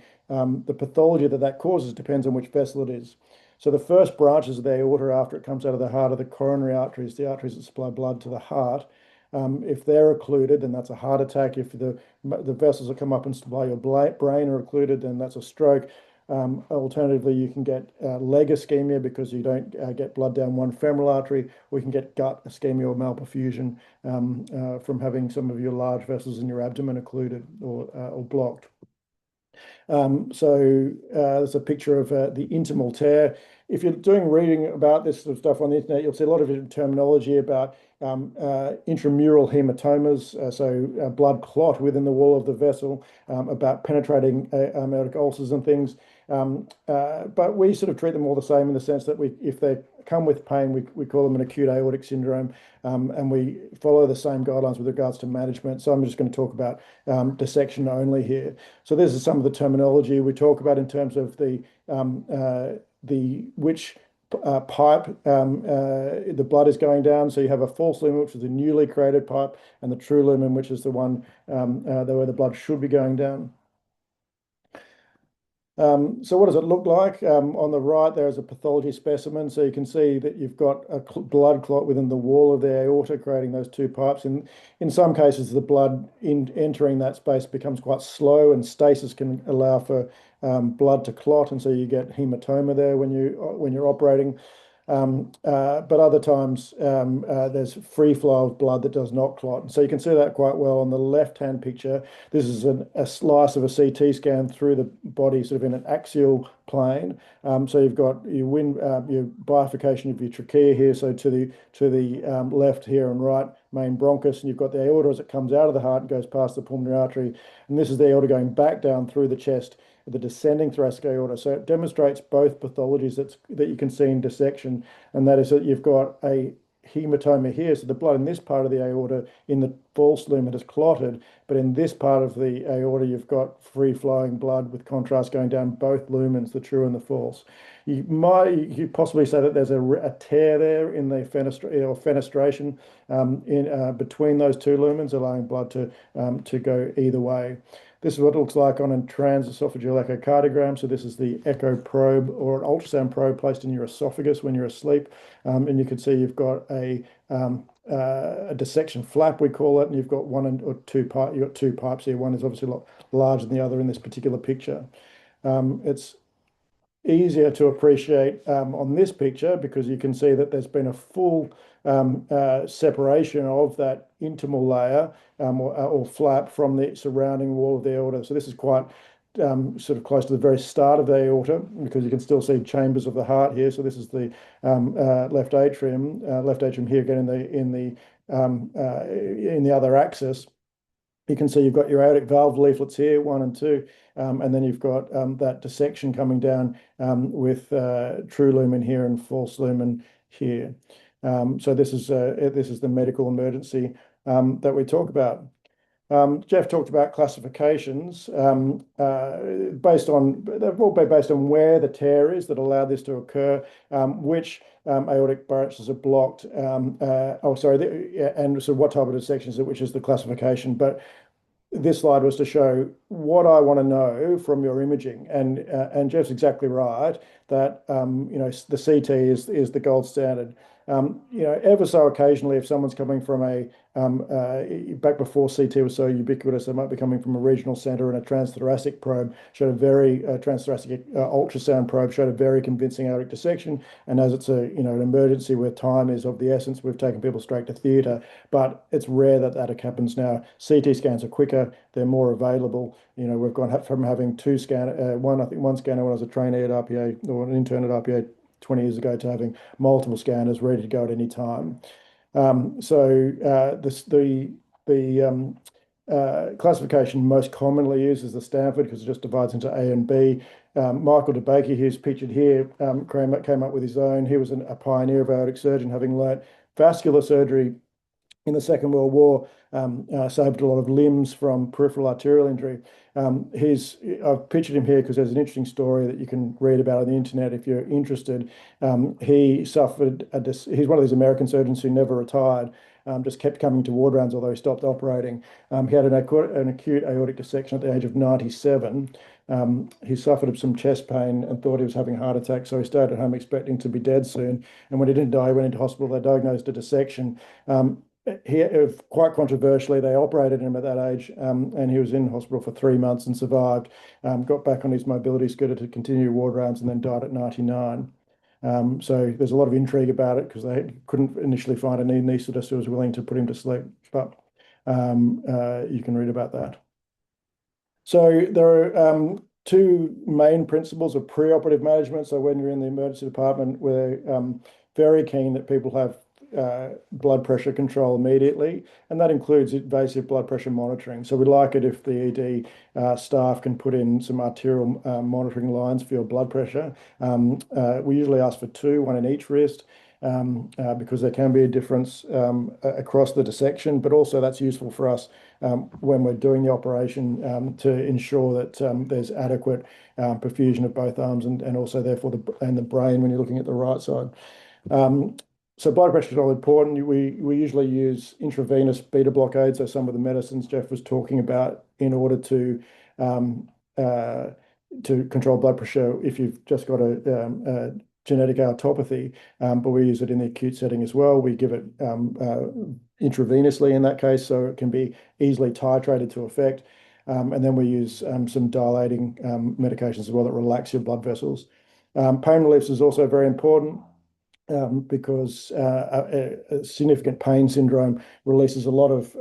pathology that causes depends on which vessel it is. So the first branches of the aorta after it comes out of the heart are the coronary arteries, the arteries that supply blood to the heart. If they're occluded, then that's a heart attack. If the vessels that come up and supply your brain are occluded, then that's a stroke. Alternatively, you can get leg ischemia because you don't get blood down one femoral artery, or you can get gut ischemia or malperfusion from having some of your large vessels in your abdomen occluded or blocked. There's a picture of the intimal tear. If you're doing reading about this sort of stuff on the internet, you'll see a lot of different terminology about intramural hematomas, blood clot within the wall of the vessel, about penetrating aortic ulcers and things. But we sort of treat them all the same in the sense that if they come with pain, we call them an acute aortic syndrome, and we follow the same guidelines with regards to management. So I'm just going to talk about dissection only here. So this is some of the terminology we talk about in terms of which pipe the blood is going down. So you have a false lumen, which is a newly created pipe, and the true lumen, which is the one where the blood should be going down. So what does it look like? On the right, there is a pathology specimen. So you can see that you've got a blood clot within the wall of the aorta, creating those two pipes. In some cases, the blood entering that space becomes quite slow, and stasis can allow for blood to clot, and so you get hematoma there when you're operating. But other times there's free flow of blood that does not clot. And so you can see that quite well on the left-hand picture. This is a slice of a CT scan through the body, sort of in an axial plane. So you've got your bifurcation of your trachea here, so to the left here and right main bronchus, and you've got the aorta as it comes out of the heart and goes past the pulmonary artery. And this is the aorta going back down through the chest, the descending thoracic aorta. So it demonstrates both pathologies that you can see in dissection, and that is that you've got a hematoma here. So the blood in this part of the aorta in the false lumen is clotted, but in this part of the aorta, you've got free flowing blood with contrast going down both lumens, the true and the false. You possibly say that there's a tear there in the fenestration between those two lumens, allowing blood to go either way. This is what it looks like on a transesophageal echocardiogram. So this is the echo probe or an ultrasound probe placed in your esophagus when you're asleep. And you can see you've got a dissection flap, we call it, and you've got you've got two pipes here. One is obviously a lot larger than the other in this particular picture. It's easier to appreciate on this picture because you can see that there's been a full separation of that intimal layer or flap from the surrounding wall of the aorta. So this is quite sort of close to the very start of the aorta because you can still see chambers of the heart here. So this is the left atrium here again in the other axis. You can see you've got your aortic valve leaflets here, 1 and 2, and then you've got that dissection coming down with true lumen here and false lumen here. So this is the medical emergency that we talk about. Jeff talked about classifications they've all been based on where the tear is that allowed this to occur, which aortic branches are blocked. And so what type of dissection is it, which is the classification. But this slide was to show what I want to know from your imaging, and Jeff's exactly right that the CT is the gold standard. Ever so occasionally, if someone's coming from back before CT was so ubiquitous, they might be coming from a regional centre, and a transthoracic probe showed a very transthoracic ultrasound probe showed a very convincing aortic dissection. And as it's an emergency where time is of the essence, we've taken people straight to theatre. But it's rare that happens now. CT scans are quicker, they're more available. We've gone from having two scanner, one scanner when I was a trainee at RPA or an intern at RPA 20 years ago, to having multiple scanners ready to go at any time. The classification most commonly used is the Stanford, because it just divides into A and B. Michael DeBakey, who's pictured here, came up with his own. He was a pioneer of aortic surgeon, having learnt vascular surgery in the Second World War, saved a lot of limbs from peripheral arterial injury. I've pictured him here because there's an interesting story that you can read about on the internet if you're interested. He's one of these American surgeons who never retired, just kept coming to ward rounds, although he stopped operating. He had an acute aortic dissection at the age of 97. He suffered some chest pain and thought he was having a heart attack, so he stayed at home expecting to be dead soon. And when he didn't die, he went into hospital. They diagnosed a dissection. Quite controversially, they operated him at that age, and he was in hospital for 3 months and survived. Got back on his mobility scooter to continue ward rounds, and then died at 99. So there's a lot of intrigue about it because they couldn't initially find an anaesthetist who was willing to put him to sleep. But you can read about that. So there are two main principles of preoperative management. So when you're in the emergency department, we're very keen that people have blood pressure control immediately, and that includes invasive blood pressure monitoring. So we like it if the ED staff can put in some arterial monitoring lines for your blood pressure. We usually ask for two, one in each wrist, because there can be a difference across the dissection, but also that's useful for us when we're doing the operation to ensure that there's adequate perfusion of both arms and also therefore the brain when you're looking at the right side. So blood pressure is all important. We usually use intravenous beta blockades, so some of the medicines Jeff was talking about, in order to control blood pressure if you've just got a genetic aortopathy. But we use it in the acute setting as well. We give it intravenously in that case, so it can be easily titrated to effect. And then we use some dilating medications as well that relax your blood vessels. Pain relief is also very important. Because a significant pain syndrome releases a lot of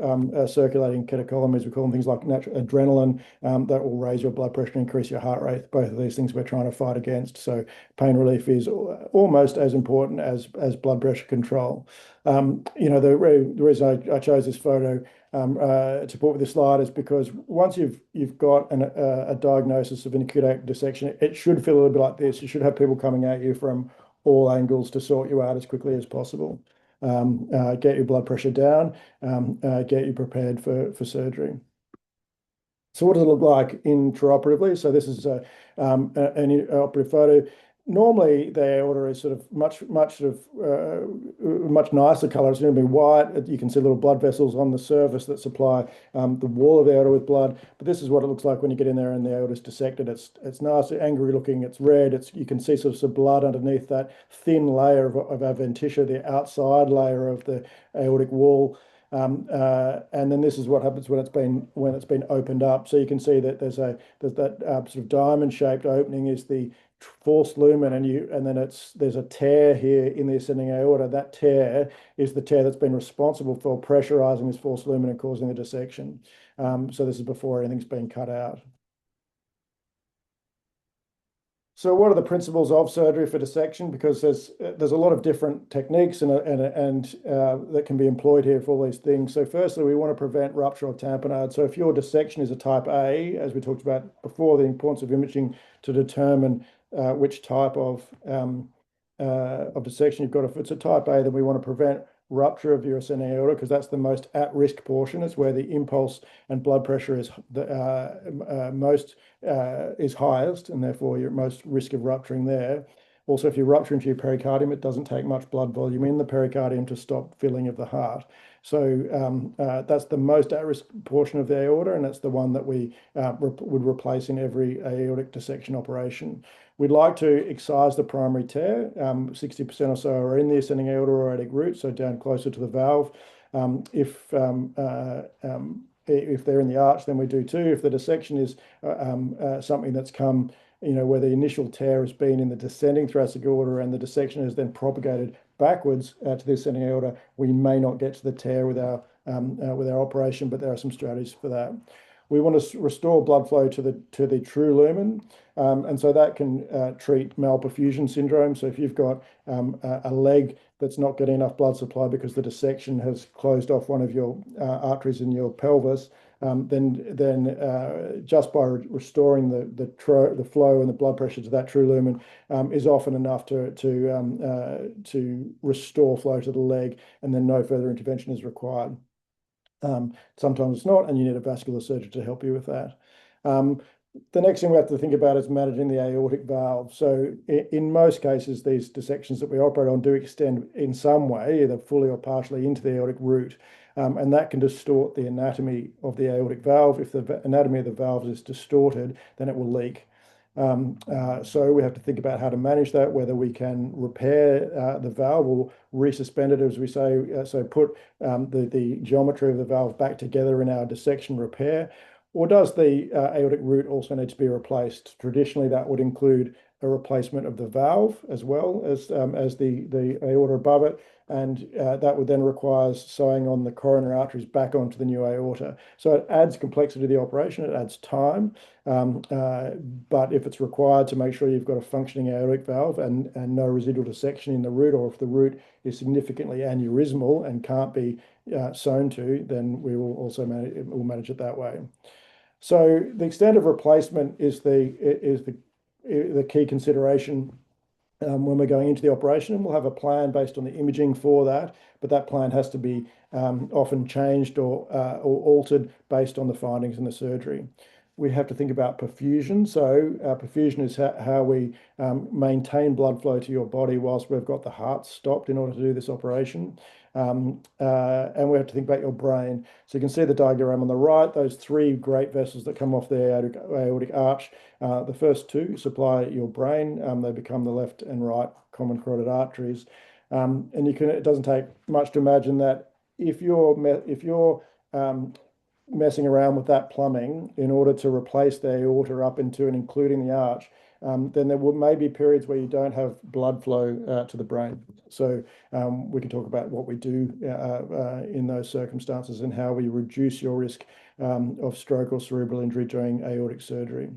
circulating catecholamines. We call them things like adrenaline that will raise your blood pressure and increase your heart rate. Both of these things we're trying to fight against. So pain relief is almost as important as blood pressure control. The reason I chose this photo to put with this slide is because once you've got a diagnosis of an acute aortic dissection, it should feel a little bit like this. You should have people coming at you from all angles to sort you out as quickly as possible. Get your blood pressure down, get you prepared for surgery. So what does it look like intraoperatively? So this is an operative photo. Normally, the aorta is sort of much nicer color. It's going to be white. You can see little blood vessels on the surface that supply the wall of the aorta with blood. But this is what it looks like when you get in there and the aorta is dissected. It's nice, angry looking. It's red. You can see sort of some blood underneath that thin layer of adventitia, the outside layer of the aortic wall. And then this is what happens when it's been opened up. So you can see that there's that sort of diamond-shaped opening is the false lumen, and then there's a tear here in the ascending aorta. That tear is the tear that's been responsible for pressurizing this false lumen and causing the dissection. So this is before anything's been cut out. So what are the principles of surgery for dissection? Because there's a lot of different techniques and that can be employed here for all these things. So firstly, we want to prevent rupture or tamponade. So if your dissection is a type A, as we talked about before, the importance of imaging to determine which type of dissection you've got. If it's a type A, then we want to prevent rupture of your ascending aorta because that's the most at-risk portion. It's where the impulse and blood pressure is highest, and therefore you're at most risk of rupturing there. Also, if you rupture into your pericardium, it doesn't take much blood volume in the pericardium to stop filling of the heart. So that's the most at-risk portion of the aorta, and that's the one that we would replace in every aortic dissection operation. We'd like to excise the primary tear. 60% or so are in the ascending aorta or aortic root, so down closer to the valve. If they're in the arch, then we do too. If the dissection is something that's come, where the initial tear has been in the descending thoracic aorta and the dissection has then propagated backwards to the ascending aorta, we may not get to the tear with our operation, but there are some strategies for that. We want to restore blood flow to the true lumen, and so that can treat malperfusion syndrome. So if you've got a leg that's not getting enough blood supply because the dissection has closed off one of your arteries in your pelvis, then just by restoring the flow and the blood pressure to that true lumen is often enough to restore flow to the leg, and then no further intervention is required. Sometimes it's not, and you need a vascular surgeon to help you with that. The next thing we have to think about is managing the aortic valve. So in most cases, these dissections that we operate on do extend in some way, either fully or partially, into the aortic root. And that can distort the anatomy of the aortic valve. If the anatomy of the valve is distorted, then it will leak. So we have to think about how to manage that, whether we can repair the valve or resuspend it, as we say, so put the geometry of the valve back together in our dissection repair. Or does the aortic root also need to be replaced? Traditionally, that would include a replacement of the valve as well as the aorta above it, and that would then require sewing on the coronary arteries back onto the new aorta. So it adds complexity to the operation, it adds time, but if it's required to make sure you've got a functioning aortic valve and no residual dissection in the root, or if the root is significantly aneurysmal and can't be sewn to, then we will also manage it that way. So the extent of replacement is the key consideration when we're going into the operation, and we'll have a plan based on the imaging for that, but that plan has to be often changed or altered based on the findings in the surgery. We have to think about perfusion. So perfusion is how we maintain blood flow to your body whilst we've got the heart stopped in order to do this operation. And we have to think about your brain. So you can see the diagram on the right, those three great vessels that come off the aortic arch. The first two supply your brain. They become the left and right common carotid arteries. And it doesn't take much to imagine that if you're messing around with that plumbing in order to replace the aorta up into and including the arch, then there may be periods where you don't have blood flow to the brain. So we can talk about what we do in those circumstances and how we reduce your risk of stroke or cerebral injury during aortic surgery.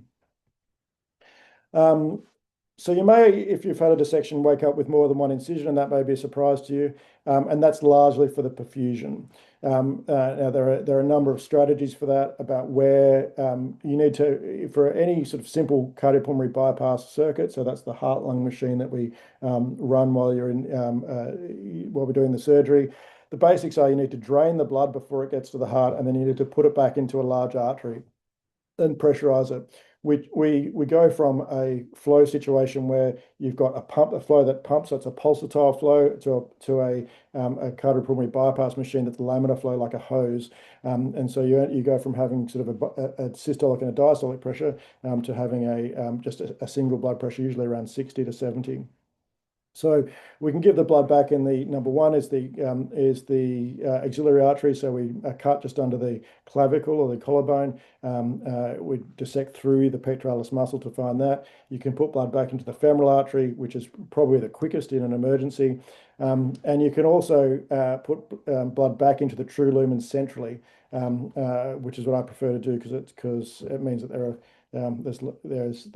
So you may, if you've had a dissection, wake up with more than one incision, and that may be a surprise to you, and that's largely for the perfusion. Now there are a number of strategies for that, about where you need to, for any sort of simple cardiopulmonary bypass circuit, so that's the heart-lung machine that we run while we're doing the surgery. The basics are you need to drain the blood before it gets to the heart, and then you need to put it back into a large artery and pressurize it. We go from a flow situation where you've got a flow that pumps, so it's a pulsatile flow, to a cardiopulmonary bypass machine that's laminar flow, like a hose. And so you go from having sort of a systolic and a diastolic pressure to having just a single blood pressure, usually around 60 to 70. So we can give the blood back in the number one is the axillary artery. So we cut just under the clavicle or the collarbone. We dissect through the pectoralis muscle to find that. You can put blood back into the femoral artery, which is probably the quickest in an emergency. And you can also put blood back into the true lumen centrally, which is what I prefer to do because it means that there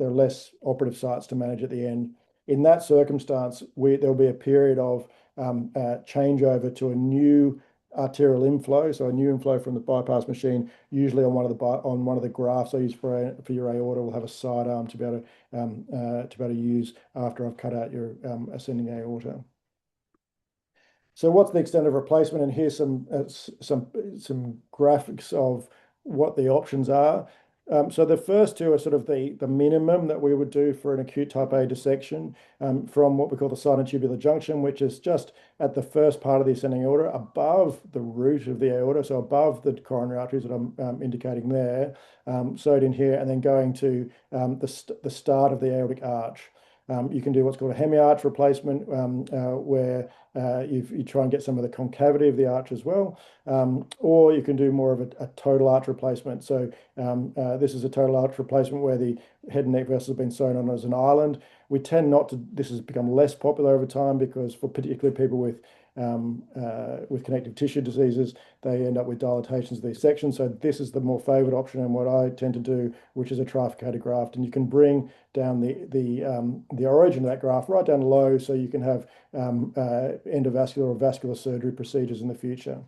are less operative sites to manage at the end. In that circumstance, there'll be a period of changeover to a new arterial inflow, so a new inflow from the bypass machine, usually on one of the grafts I use for your aorta. Will have a sidearm to be able to use after I've cut out your ascending aorta. So what's the extent of replacement? And here's some graphics of what the options are. So the first two are sort of the minimum that we would do for an acute type A dissection from what we call the sinotubular junction, which is just at the first part of the ascending aorta, above the root of the aorta, so above the coronary arteries that I'm indicating there, sewed in here, and then going to the start of the aortic arch. You can do what's called a hemiarch replacement, where you try and get some of the concavity of the arch as well, or you can do more of a total arch replacement. So this is a total arch replacement where the head and neck vessels have been sewn on as an island. We tend not to, this has become less popular over time because for particularly people with connective tissue diseases, they end up with dilatations of these sections. So this is the more favored option and what I tend to do, which is a trifurcated graft. And you can bring down the origin of that graft right down low so you can have endovascular or vascular surgery procedures in the future.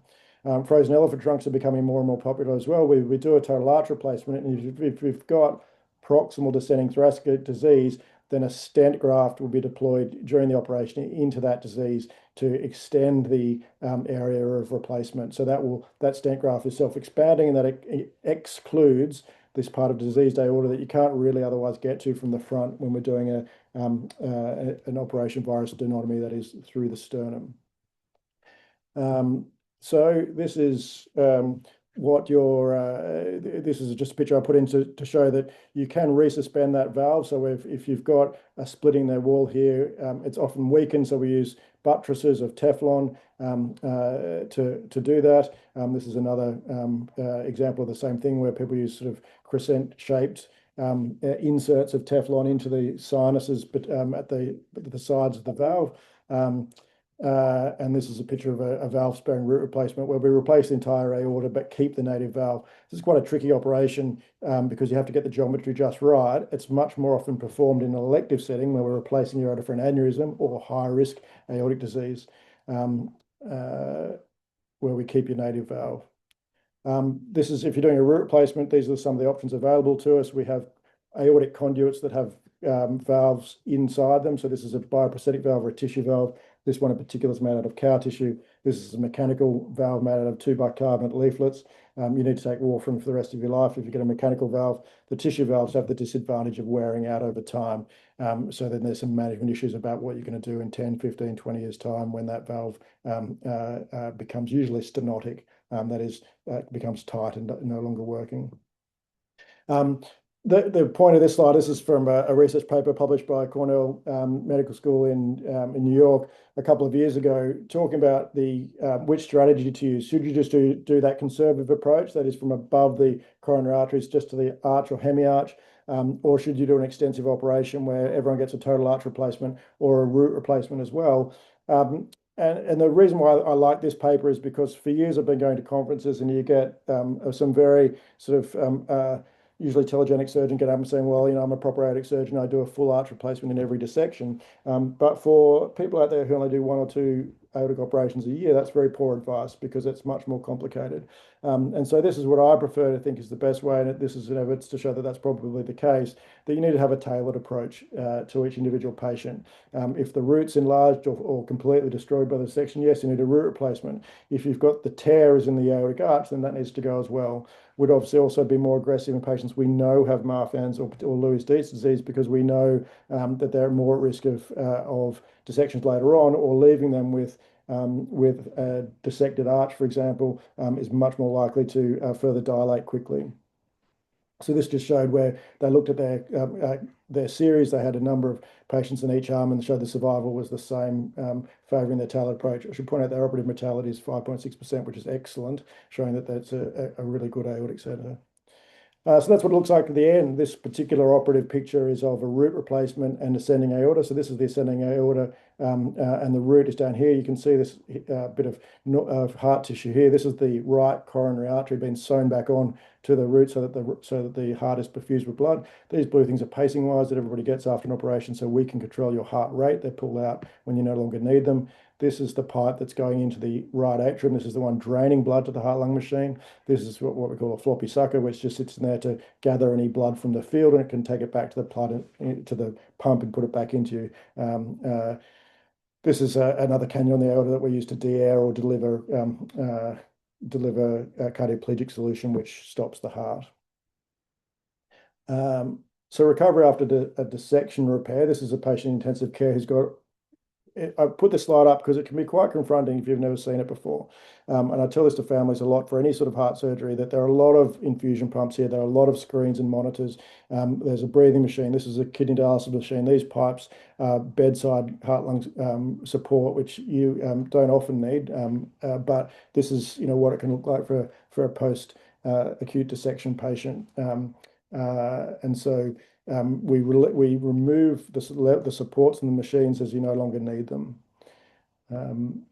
Frozen elephant trunks are becoming more and more popular as well. We do a total arch replacement, and if you've got proximal descending thoracic disease, then a stent graft will be deployed during the operation into that disease to extend the area of replacement. So that stent graft is self-expanding, and that it excludes this part of diseased aorta that you can't really otherwise get to from the front when we're doing an operation virus stenotomy that is through the sternum. So this is this is just a picture I put in to show that you can resuspend that valve. So if you've got a splitting in the wall here, it's often weakened. So we use buttresses of Teflon to do that. This is another example of the same thing where people use sort of crescent-shaped inserts of Teflon into the sinuses, but at the sides of the valve. And this is a picture of a valve-sparing root replacement where we replace the entire aorta but keep the native valve. This is quite a tricky operation because you have to get the geometry just right. It's much more often performed in an elective setting where we're replacing the aorta for an aneurysm or high-risk aortic disease, where we keep your native valve. This is if you're doing a root replacement, these are some of the options available to us. We have aortic conduits that have valves inside them. So this is a bioprosthetic valve or a tissue valve. This one in particular is made out of cow tissue. This is a mechanical valve made out of 2 bicarbonate leaflets. You need to take warfarin for the rest of your life if you get a mechanical valve. The tissue valves have the disadvantage of wearing out over time. So then there's some management issues about what you're going to do in 10, 15, 20 years' time when that valve becomes usually stenotic, that is, becomes tight and no longer working. The point of this slide, this is from a research paper published by Cornell Medical School in New York a couple of years ago, talking about which strategy to use. Should you just do that conservative approach, that is from above the coronary arteries just to the arch or hemiarch, or should you do an extensive operation where everyone gets a total arch replacement or a root replacement as well? And the reason why I like this paper is because for years I've been going to conferences and you get some very sort of usually telegenic surgeon get up and saying, well, I'm a proper aortic surgeon. I do a full arch replacement in every dissection. But for people out there who only do 1 or 2 aortic operations a year, that's very poor advice because it's much more complicated. And so this is what I prefer to think is the best way. And this is an evidence to show that that's probably the case, that you need to have a tailored approach to each individual patient. If the root's enlarged or completely destroyed by the dissection, yes, you need a root replacement. If you've got the tears in the aortic arch, then that needs to go as well. Would obviously also be more aggressive in patients we know have Marfan's or Lewy-Dietz disease because we know that they're more at risk of dissections later on, or leaving them with a dissected arch, for example, is much more likely to further dilate quickly. So this just showed where they looked at their series. They had a number of patients in each arm and showed the survival was the same, favouring their tailored approach. I should point out their operative mortality is 5.6%, which is excellent, showing that that's a really good aortic center. So that's what it looks like at the end. This particular operative picture is of a root replacement and ascending aorta. So this is the ascending aorta, and the root is down here. You can see this bit of heart tissue here. This is the right coronary artery being sewn back on to the root so that the heart is perfused with blood. These blue things are pacing wires that everybody gets after an operation, so we can control your heart rate. They're pulled out when you no longer need them. This is the pipe that's going into the right atrium. This is the one draining blood to the heart-lung machine. This is what we call a floppy sucker, which just sits in there to gather any blood from the field, and it can take it back to the pump and put it back into you. This is another cannula on the aorta that we use to de-air or deliver a cardioplegic solution, which stops the heart. So recovery after a dissection repair. This is a patient in intensive care who's got I put this slide up because it can be quite confronting if you've never seen it before. And I tell this to families a lot for any sort of heart surgery that there are a lot of infusion pumps here. There are a lot of screens and monitors. There's a breathing machine. This is a kidney dialysis machine. These pipes, bedside heart lung support, which you don't often need. But this is, what it can look like for a post acute dissection patient. And so we remove the supports and the machines as you no longer need them. Um,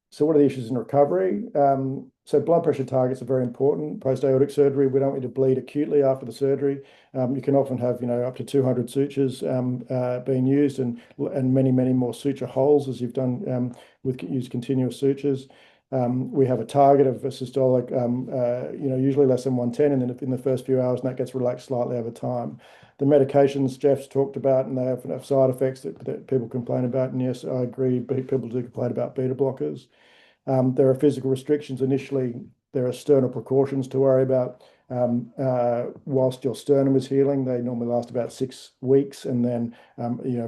so what are the issues in recovery? So blood pressure targets are very important. Post-aortic surgery, we don't need to bleed acutely after the surgery. You can often have, up to 200 sutures being used and many, many more suture holes as you've done with used continuous sutures. We have a target of a systolic, usually less than 110 in the first few hours, and that gets relaxed slightly over time. The medications Jeff's talked about, and they have side effects that people complain about. And yes, I agree, people do complain about beta blockers. There are physical restrictions initially. There are sternal precautions to worry about. Whilst your sternum is healing, they normally last about 6 weeks and then,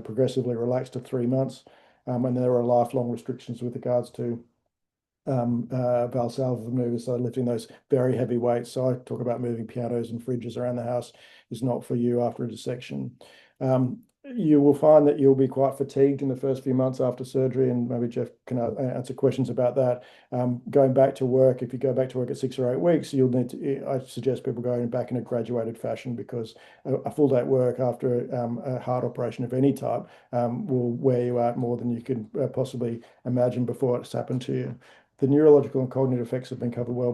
progressively relax to 3 months. And there are lifelong restrictions with regards to Valsalva maneuvers, so lifting those very heavy weights. So I talk about moving pianos and fridges around the house is not for you after a dissection. You will find that you'll be quite fatigued in the first few months after surgery, and maybe Jeff can answer questions about that. Going back to work, if you go back to work at 6 or 8 weeks, you'll need to, I suggest people going back in a graduated fashion because a full day at work after a heart operation of any type will wear you out more than you could possibly imagine before it's happened to you. The neurological and cognitive effects have been covered well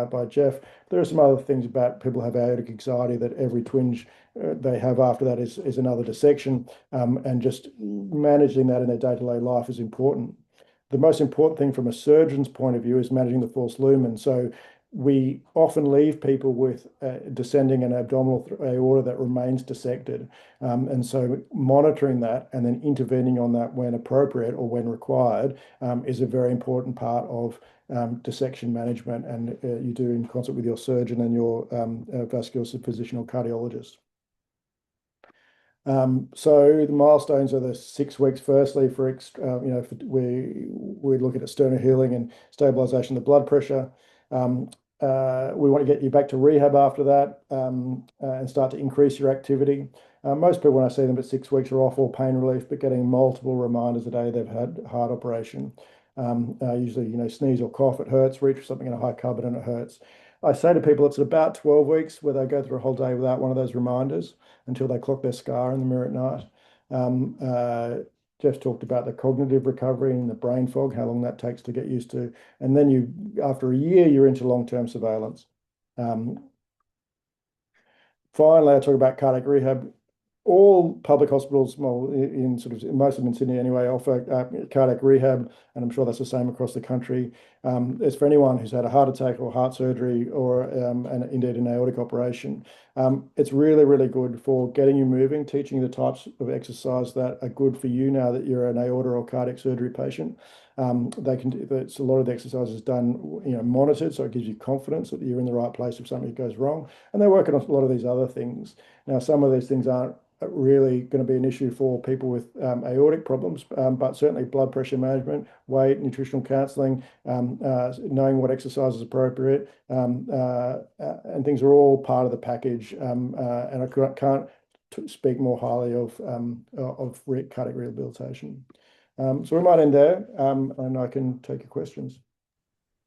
by Jeff. There are some other things about people who have aortic anxiety that every twinge they have after that is another dissection, and just managing that in their day-to-day life is important. The most important thing from a surgeon's point of view is managing the false lumen. So we often leave people with descending an abdominal aorta that remains dissected. And so monitoring that and then intervening on that when appropriate or when required is a very important part of dissection management. And you do in concert with your surgeon and your vascular physician or cardiologist. So the milestones are the 6 weeks. Firstly, we look at external healing and stabilization of the blood pressure. We want to get you back to rehab after that and start to increase your activity. Most people, when I see them at 6 weeks, are off all pain relief, but getting multiple reminders a day they've had heart operation. Usually, sneeze or cough, it hurts. Reach for something in a high carbon and it hurts. I say to people it's at about 12 weeks where they go through a whole day without one of those reminders until they clock their scar in the mirror at night. Jeff talked about the cognitive recovery and the brain fog, how long that takes to get used to. And then after a year, you're into long-term surveillance. Finally, I talk about cardiac rehab. All public hospitals, well, in sort of most of them in Sydney anyway, offer cardiac rehab, and I'm sure that's the same across the country. It's for anyone who's had a heart attack or heart surgery or indeed an aortic operation. It's really, really good for getting you moving, teaching the types of exercise that are good for you now that you're an aorta or cardiac surgery patient. It's a lot of the exercises done, monitored, so it gives you confidence that you're in the right place if something goes wrong. And they're working on a lot of these other things. Now, some of these things aren't really going to be an issue for people with aortic problems, but certainly blood pressure management, weight, nutritional counselling, knowing what exercise is appropriate, and things are all part of the package. And I can't speak more highly of cardiac rehabilitation. So we might end there, and I can take your questions.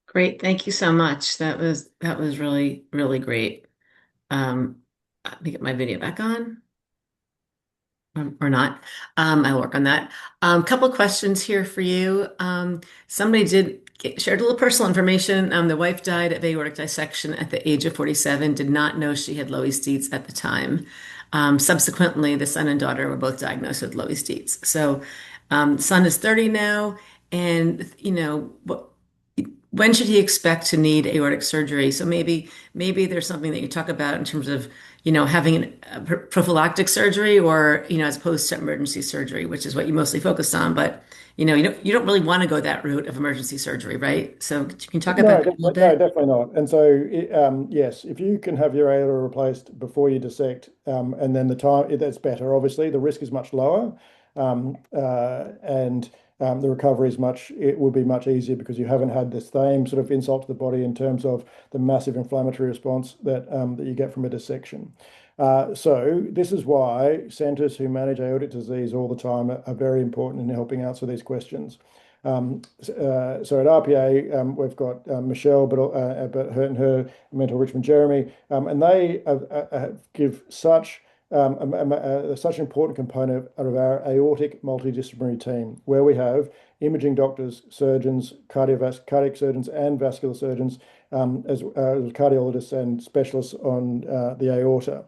Great. Thank you so much. That was really, really great. Let me get my video back on. Or not. I'll work on that. Couple questions here for you. Somebody shared a little personal information. The wife died of aortic dissection at the age of 47, did not know she had Loeys Dietz at the time. Subsequently, the son and daughter were both diagnosed with Loeys Dietz. So, son is 30 now, and when should he expect to need aortic surgery? So maybe there's something that you talk about in terms of having a prophylactic surgery or, as opposed to emergency surgery, which is what you mostly focused on. But, you don't really want to go that route of emergency surgery, right? So you can talk about No, that a little no, bit. definitely not. And so, yes, if you can have your aorta replaced before you dissect, and then the time that's better. Obviously, the risk is much lower, and the recovery it will be much easier because you haven't had the same sort of insult to the body in terms of the massive inflammatory response that you get from a dissection. So this is why centres who manage aortic disease all the time are very important in helping answer these questions. So at RPA, we've got Michelle, but her mentor Richmond Jeremy, and they give such an important component of our aortic multidisciplinary team, where we have imaging doctors, surgeons, cardiac surgeons, and vascular surgeons, as cardiologists and specialists on the aorta.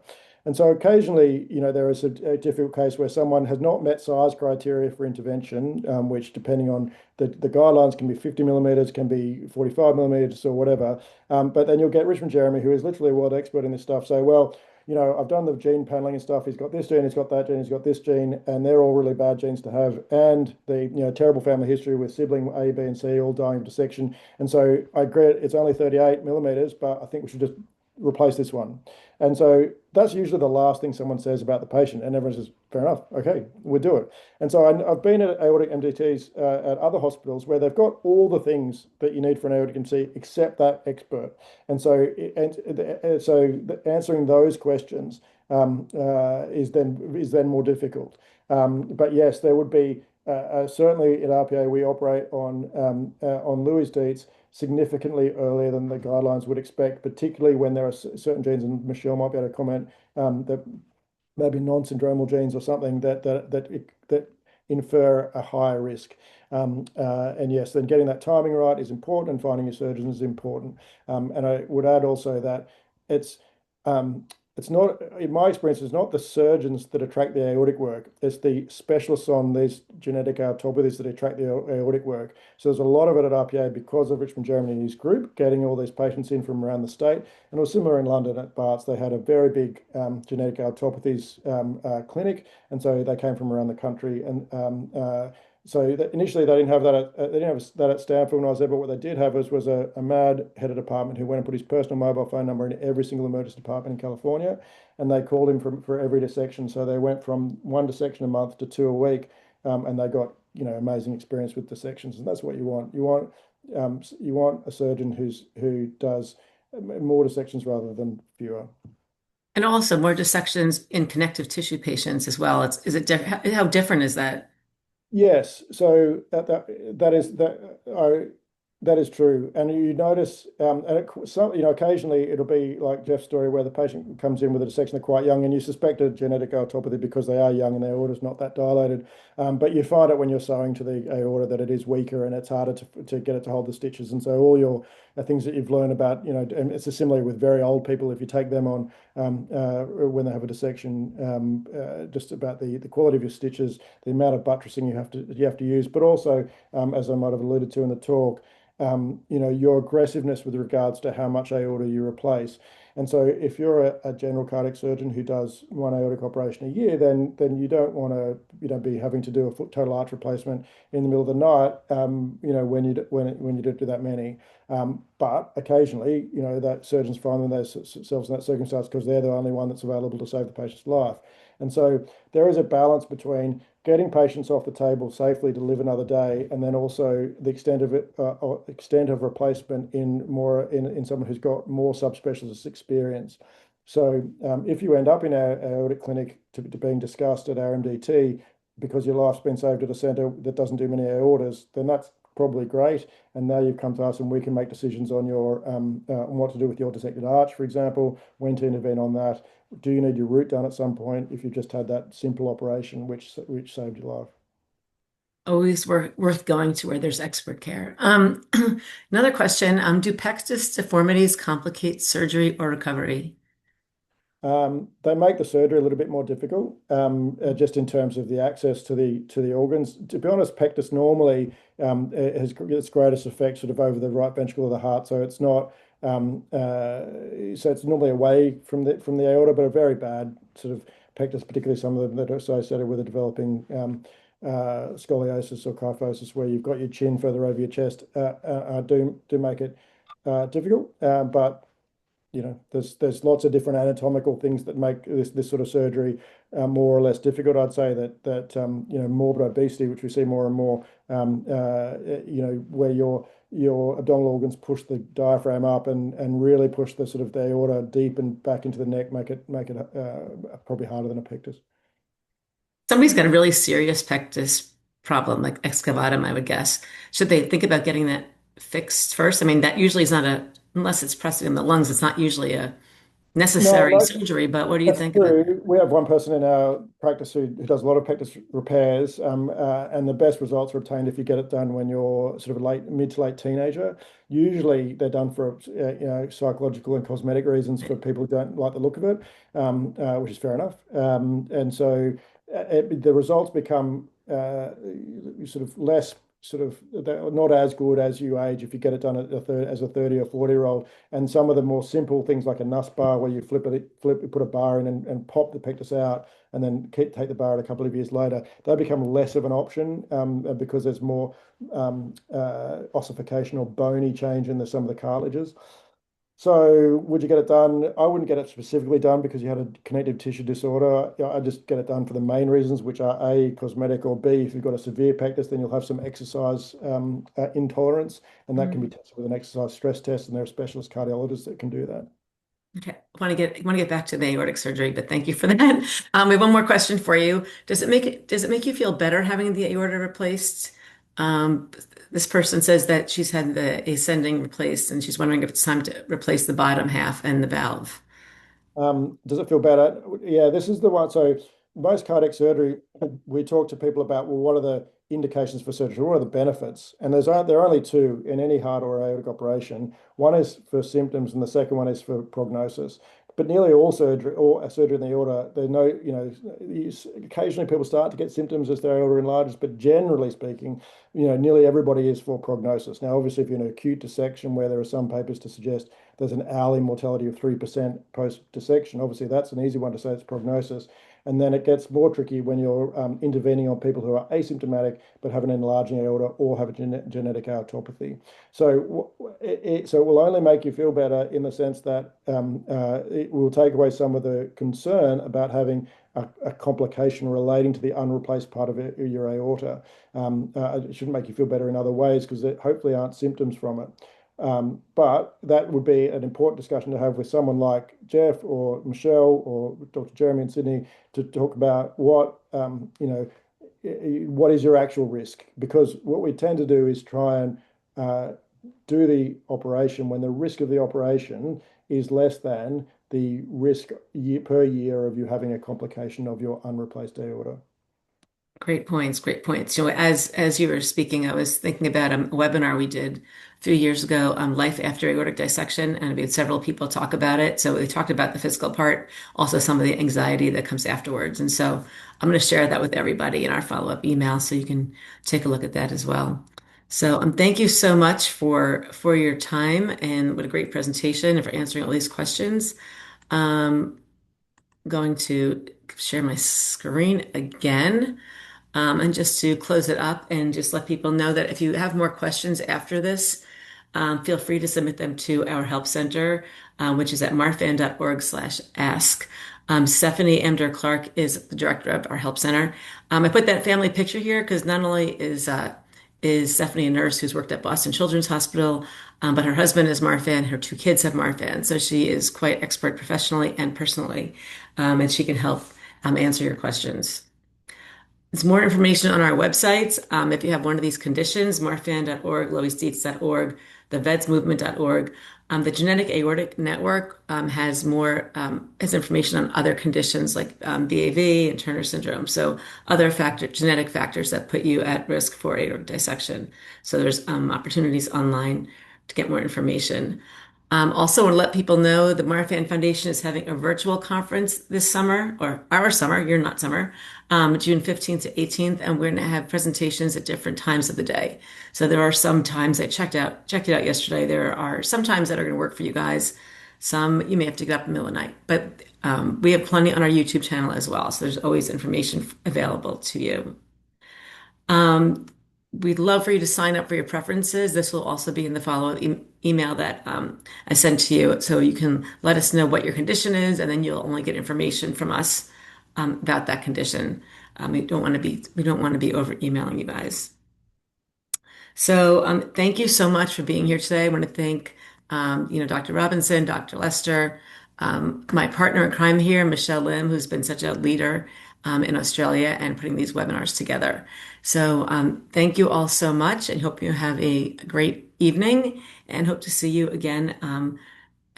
And so occasionally, there is a difficult case where someone has not met size criteria for intervention, which depending on the guidelines can be 50 millimeters, can be 45 millimeters or whatever. But then you'll get Richmond Jeremy, who is literally a world expert in this stuff, say, well, I've done the gene paneling and stuff. He's got this gene, he's got that gene, he's got this gene, and they're all really bad genes to have. And the, terrible family history with sibling A, B, and C all dying of dissection. And so I agree, it's only 38 millimeters, but I think we should just replace this one. And so that's usually the last thing someone says about the patient, and everyone says, fair enough, okay, we'll do it. And so I've been at aortic MDTs at other hospitals where they've got all the things that you need for an aortic MCT except that expert. And so, answering those questions is then more difficult. But yes, there would be certainly at RPA we operate on Louis Dietz significantly earlier than the guidelines would expect, particularly when there are certain genes, and Michelle might be able to comment, that maybe non-syndromal genes or something that infer a higher risk. And yes, then getting that timing right is important, and finding your surgeon is important. And I would add also that it's it's not, in my experience, it's not the surgeons that attract the aortic work. It's the specialists on these genetic aortopathies that attract the aortic work. So there's a lot of it at RPA because of Richmond Germany and his group getting all these patients in from around the state. And it was similar in London at Barts. They had a very big genetic aortopathies clinic, and so they came from around the country. And so initially they didn't have that at Stanford when I was there, but what they did have was a mad head of department who went and put his personal mobile phone number in every single emergency department in California, and they called him for every dissection. So they went from one dissection a month to two a week, and they got amazing experience with dissections, and that's what you want. You want a surgeon who does more dissections rather than fewer. And also more dissections in connective tissue patients as well. How different is that? Yes, so that is true, and you notice, occasionally it'll be like Jeff's story where the patient comes in with a dissection, they're quite young, and you suspect a genetic aortopathy because they are young and their aorta's not that dilated. But you find it when you're sewing to the aorta that it is weaker and it's harder to get it to hold the stitches. And so all your things that you've learned about, and it's similar with very old people. If you take them on when they have a dissection, just about the quality of your stitches, the amount of buttressing you have to use, but also, as I might have alluded to in the talk, your aggressiveness with regards to how much aorta you replace. And so if you're a general cardiac surgeon who does one aortic operation a year, then you don't want to be having to do a total arch replacement in the middle of the night, when you don't do that many. But occasionally, that surgeons find themselves in that circumstance because they're the only one that's available to save the patient's life. And so there is a balance between getting patients off the table safely to live another day, and then also the extent of replacement in someone who's got more subspecialist experience. So if you end up in our aortic clinic to being discussed at our MDT because your life's been saved at a centre that doesn't do many aortas, then that's probably great. And now you've come to us and we can make decisions on on what to do with your dissected arch, for example, when to intervene on that. Do you need your root done at some point if you've just had that simple operation which saved your life? Always worth going to where there's expert care. Another question, do pectus deformities complicate surgery or recovery? They make the surgery a little bit more difficult, just in terms of the access to the organs. To be honest, pectus normally has its greatest effect sort of over the right ventricle of the heart, so it's not So it's normally away from the aorta, but a very bad sort of pectus, particularly some of them that are associated with a developing scoliosis or kyphosis, where you've got your chin further over your chest, do make it difficult. But there's lots of different anatomical things that make this sort of surgery more or less difficult. I'd say that morbid obesity, which we see more and more, where your abdominal organs push the diaphragm up and really push the sort of the aorta deep and back into the neck, make it probably harder than a pectus. Somebody's got a really serious pectus problem, like excavatum, I would guess. Should they think about getting that fixed first? I mean, that usually is not unless it's pressing in the lungs, it's not usually a No, necessary surgery, but what do you that's think about? true. We have one person in our practice who does a lot of pectus repairs, and the best results are obtained if you get it done when you're sort of mid to late teenager. Usually, they're done for psychological and cosmetic reasons for people who don't like the look of it, which is fair enough. And so the results become sort of less they're not as good as you age if you get it done as a 30 or 40-year-old. And some of the more simple things like a NUS bar where you put a bar in and pop the pectus out and then take the bar out a couple of years later, they become less of an option because there's more ossification or bony change in some of the cartilages. So would you get it done? I wouldn't get it specifically done because you had a connective tissue disorder. I just get it done for the main reasons, which are A, cosmetic, or B, if you've got a severe pectus, then you'll have some exercise intolerance, and that can be tested with an exercise stress test, and there are specialist cardiologists that can do that. Okay, I want to get back to the aortic surgery, but thank you for that. We have one more question for you. Does it make you feel better having the aorta replaced? Um, this person says that she's had the ascending replaced, and she's wondering if it's time to replace the bottom half and the valve. Does it feel better? Yeah, this is the one. So most cardiac surgery, we talk to people about, well, what are the indications for surgery? What are the benefits? And there are only two in any heart or aortic operation. One is for symptoms, and the second one is for prognosis. But nearly all surgery or a surgery in the aorta, occasionally people start to get symptoms as their aorta enlarges, but generally speaking, nearly everybody is for prognosis. Now, obviously, if you're in an acute dissection where there are some papers to suggest there's an hourly mortality of 3% post dissection, obviously that's an easy one to say it's prognosis. And then it gets more tricky when you're intervening on people who are asymptomatic but have an enlarging aorta or have a genetic aortopathy. So it will only make you feel better in the sense that it will take away some of the concern about having a complication relating to the unreplaced part of your aorta. It shouldn't make you feel better in other ways because there hopefully aren't symptoms from it. But that would be an important discussion to have with someone like Jeff or Michelle or Dr. Jeremy in Sydney to talk about what is your actual risk? Because what we tend to do is try and do the operation when the risk of the operation is less than the risk per year of you having a complication of your unreplaced aorta. Great points, great points. As you were speaking, I was thinking about a webinar we did a few years ago, Life After Aortic Dissection, and we had several people talk about it. So we talked about the physical part, also some of the anxiety that comes afterwards. And so I'm going to share that with everybody in our follow-up email so you can take a look at that as well. So thank you so much for your time and what a great presentation and for answering all these questions. Going to share my screen again. And just to close it up and just let people know that if you have more questions after this, feel free to submit them to our help center, which is at marfan.org/ask. Stephanie Emder Clark is the director of our help center. I put that family picture here because not only is Stephanie a nurse who's worked at Boston Children's Hospital, but her husband is Marfan, her two kids have Marfan. So she is quite expert professionally and personally, and she can help answer your questions. There's more information on our websites. If you have one of these conditions, marfan.org, loisdietz.org, thevedsmovement.org. The Genetic Aortic Network has information on other conditions like VAV and Turner syndrome. So other genetic factors that put you at risk for aortic dissection. So there's opportunities online to get more information. Also, want to let people know the Marfan Foundation is having a virtual conference this summer, or our summer, you're not summer, June 15th to 18th, and we're going to have presentations at different times of the day. So there are some times I checked it out yesterday. There are some times that are going to work for you guys. Some you may have to get up in the middle of the night, but we have plenty on our YouTube channel as well. So there's always information available to you. Um, we'd love for you to sign up for your preferences. This will also be in the follow-up email that I sent to you. So you can let us know what your condition is, and then you'll only get information from us about that condition. We don't want to be over emailing you guys. So thank you so much for being here today. I want to thank Dr. Robinson, Dr. Lester, my partner in crime here, Michelle Lim, who's been such a leader in Australia and putting these webinars together. So thank you all so much, and hope you have a great evening, and hope to see you again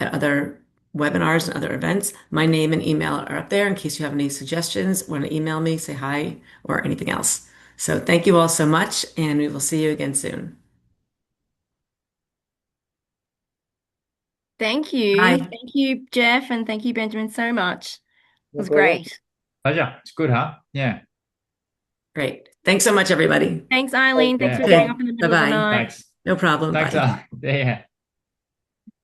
at other webinars and other events. My name and email are up there in case you have any suggestions, want to email me, say hi, or anything else. So thank you all so much, and we will see you again soon. Thank you. Bye. Thank you, Jeff, and thank you, Benjamin, so much. It No was problem. great. Pleasure. It's good, huh? Yeah. Great. Thanks so much, everybody. Thanks, Eileen. Thanks Yeah. for getting Okay. up in the middle of the Bye-bye. night. Thanks. No problem. Thanks. Bye. Yeah.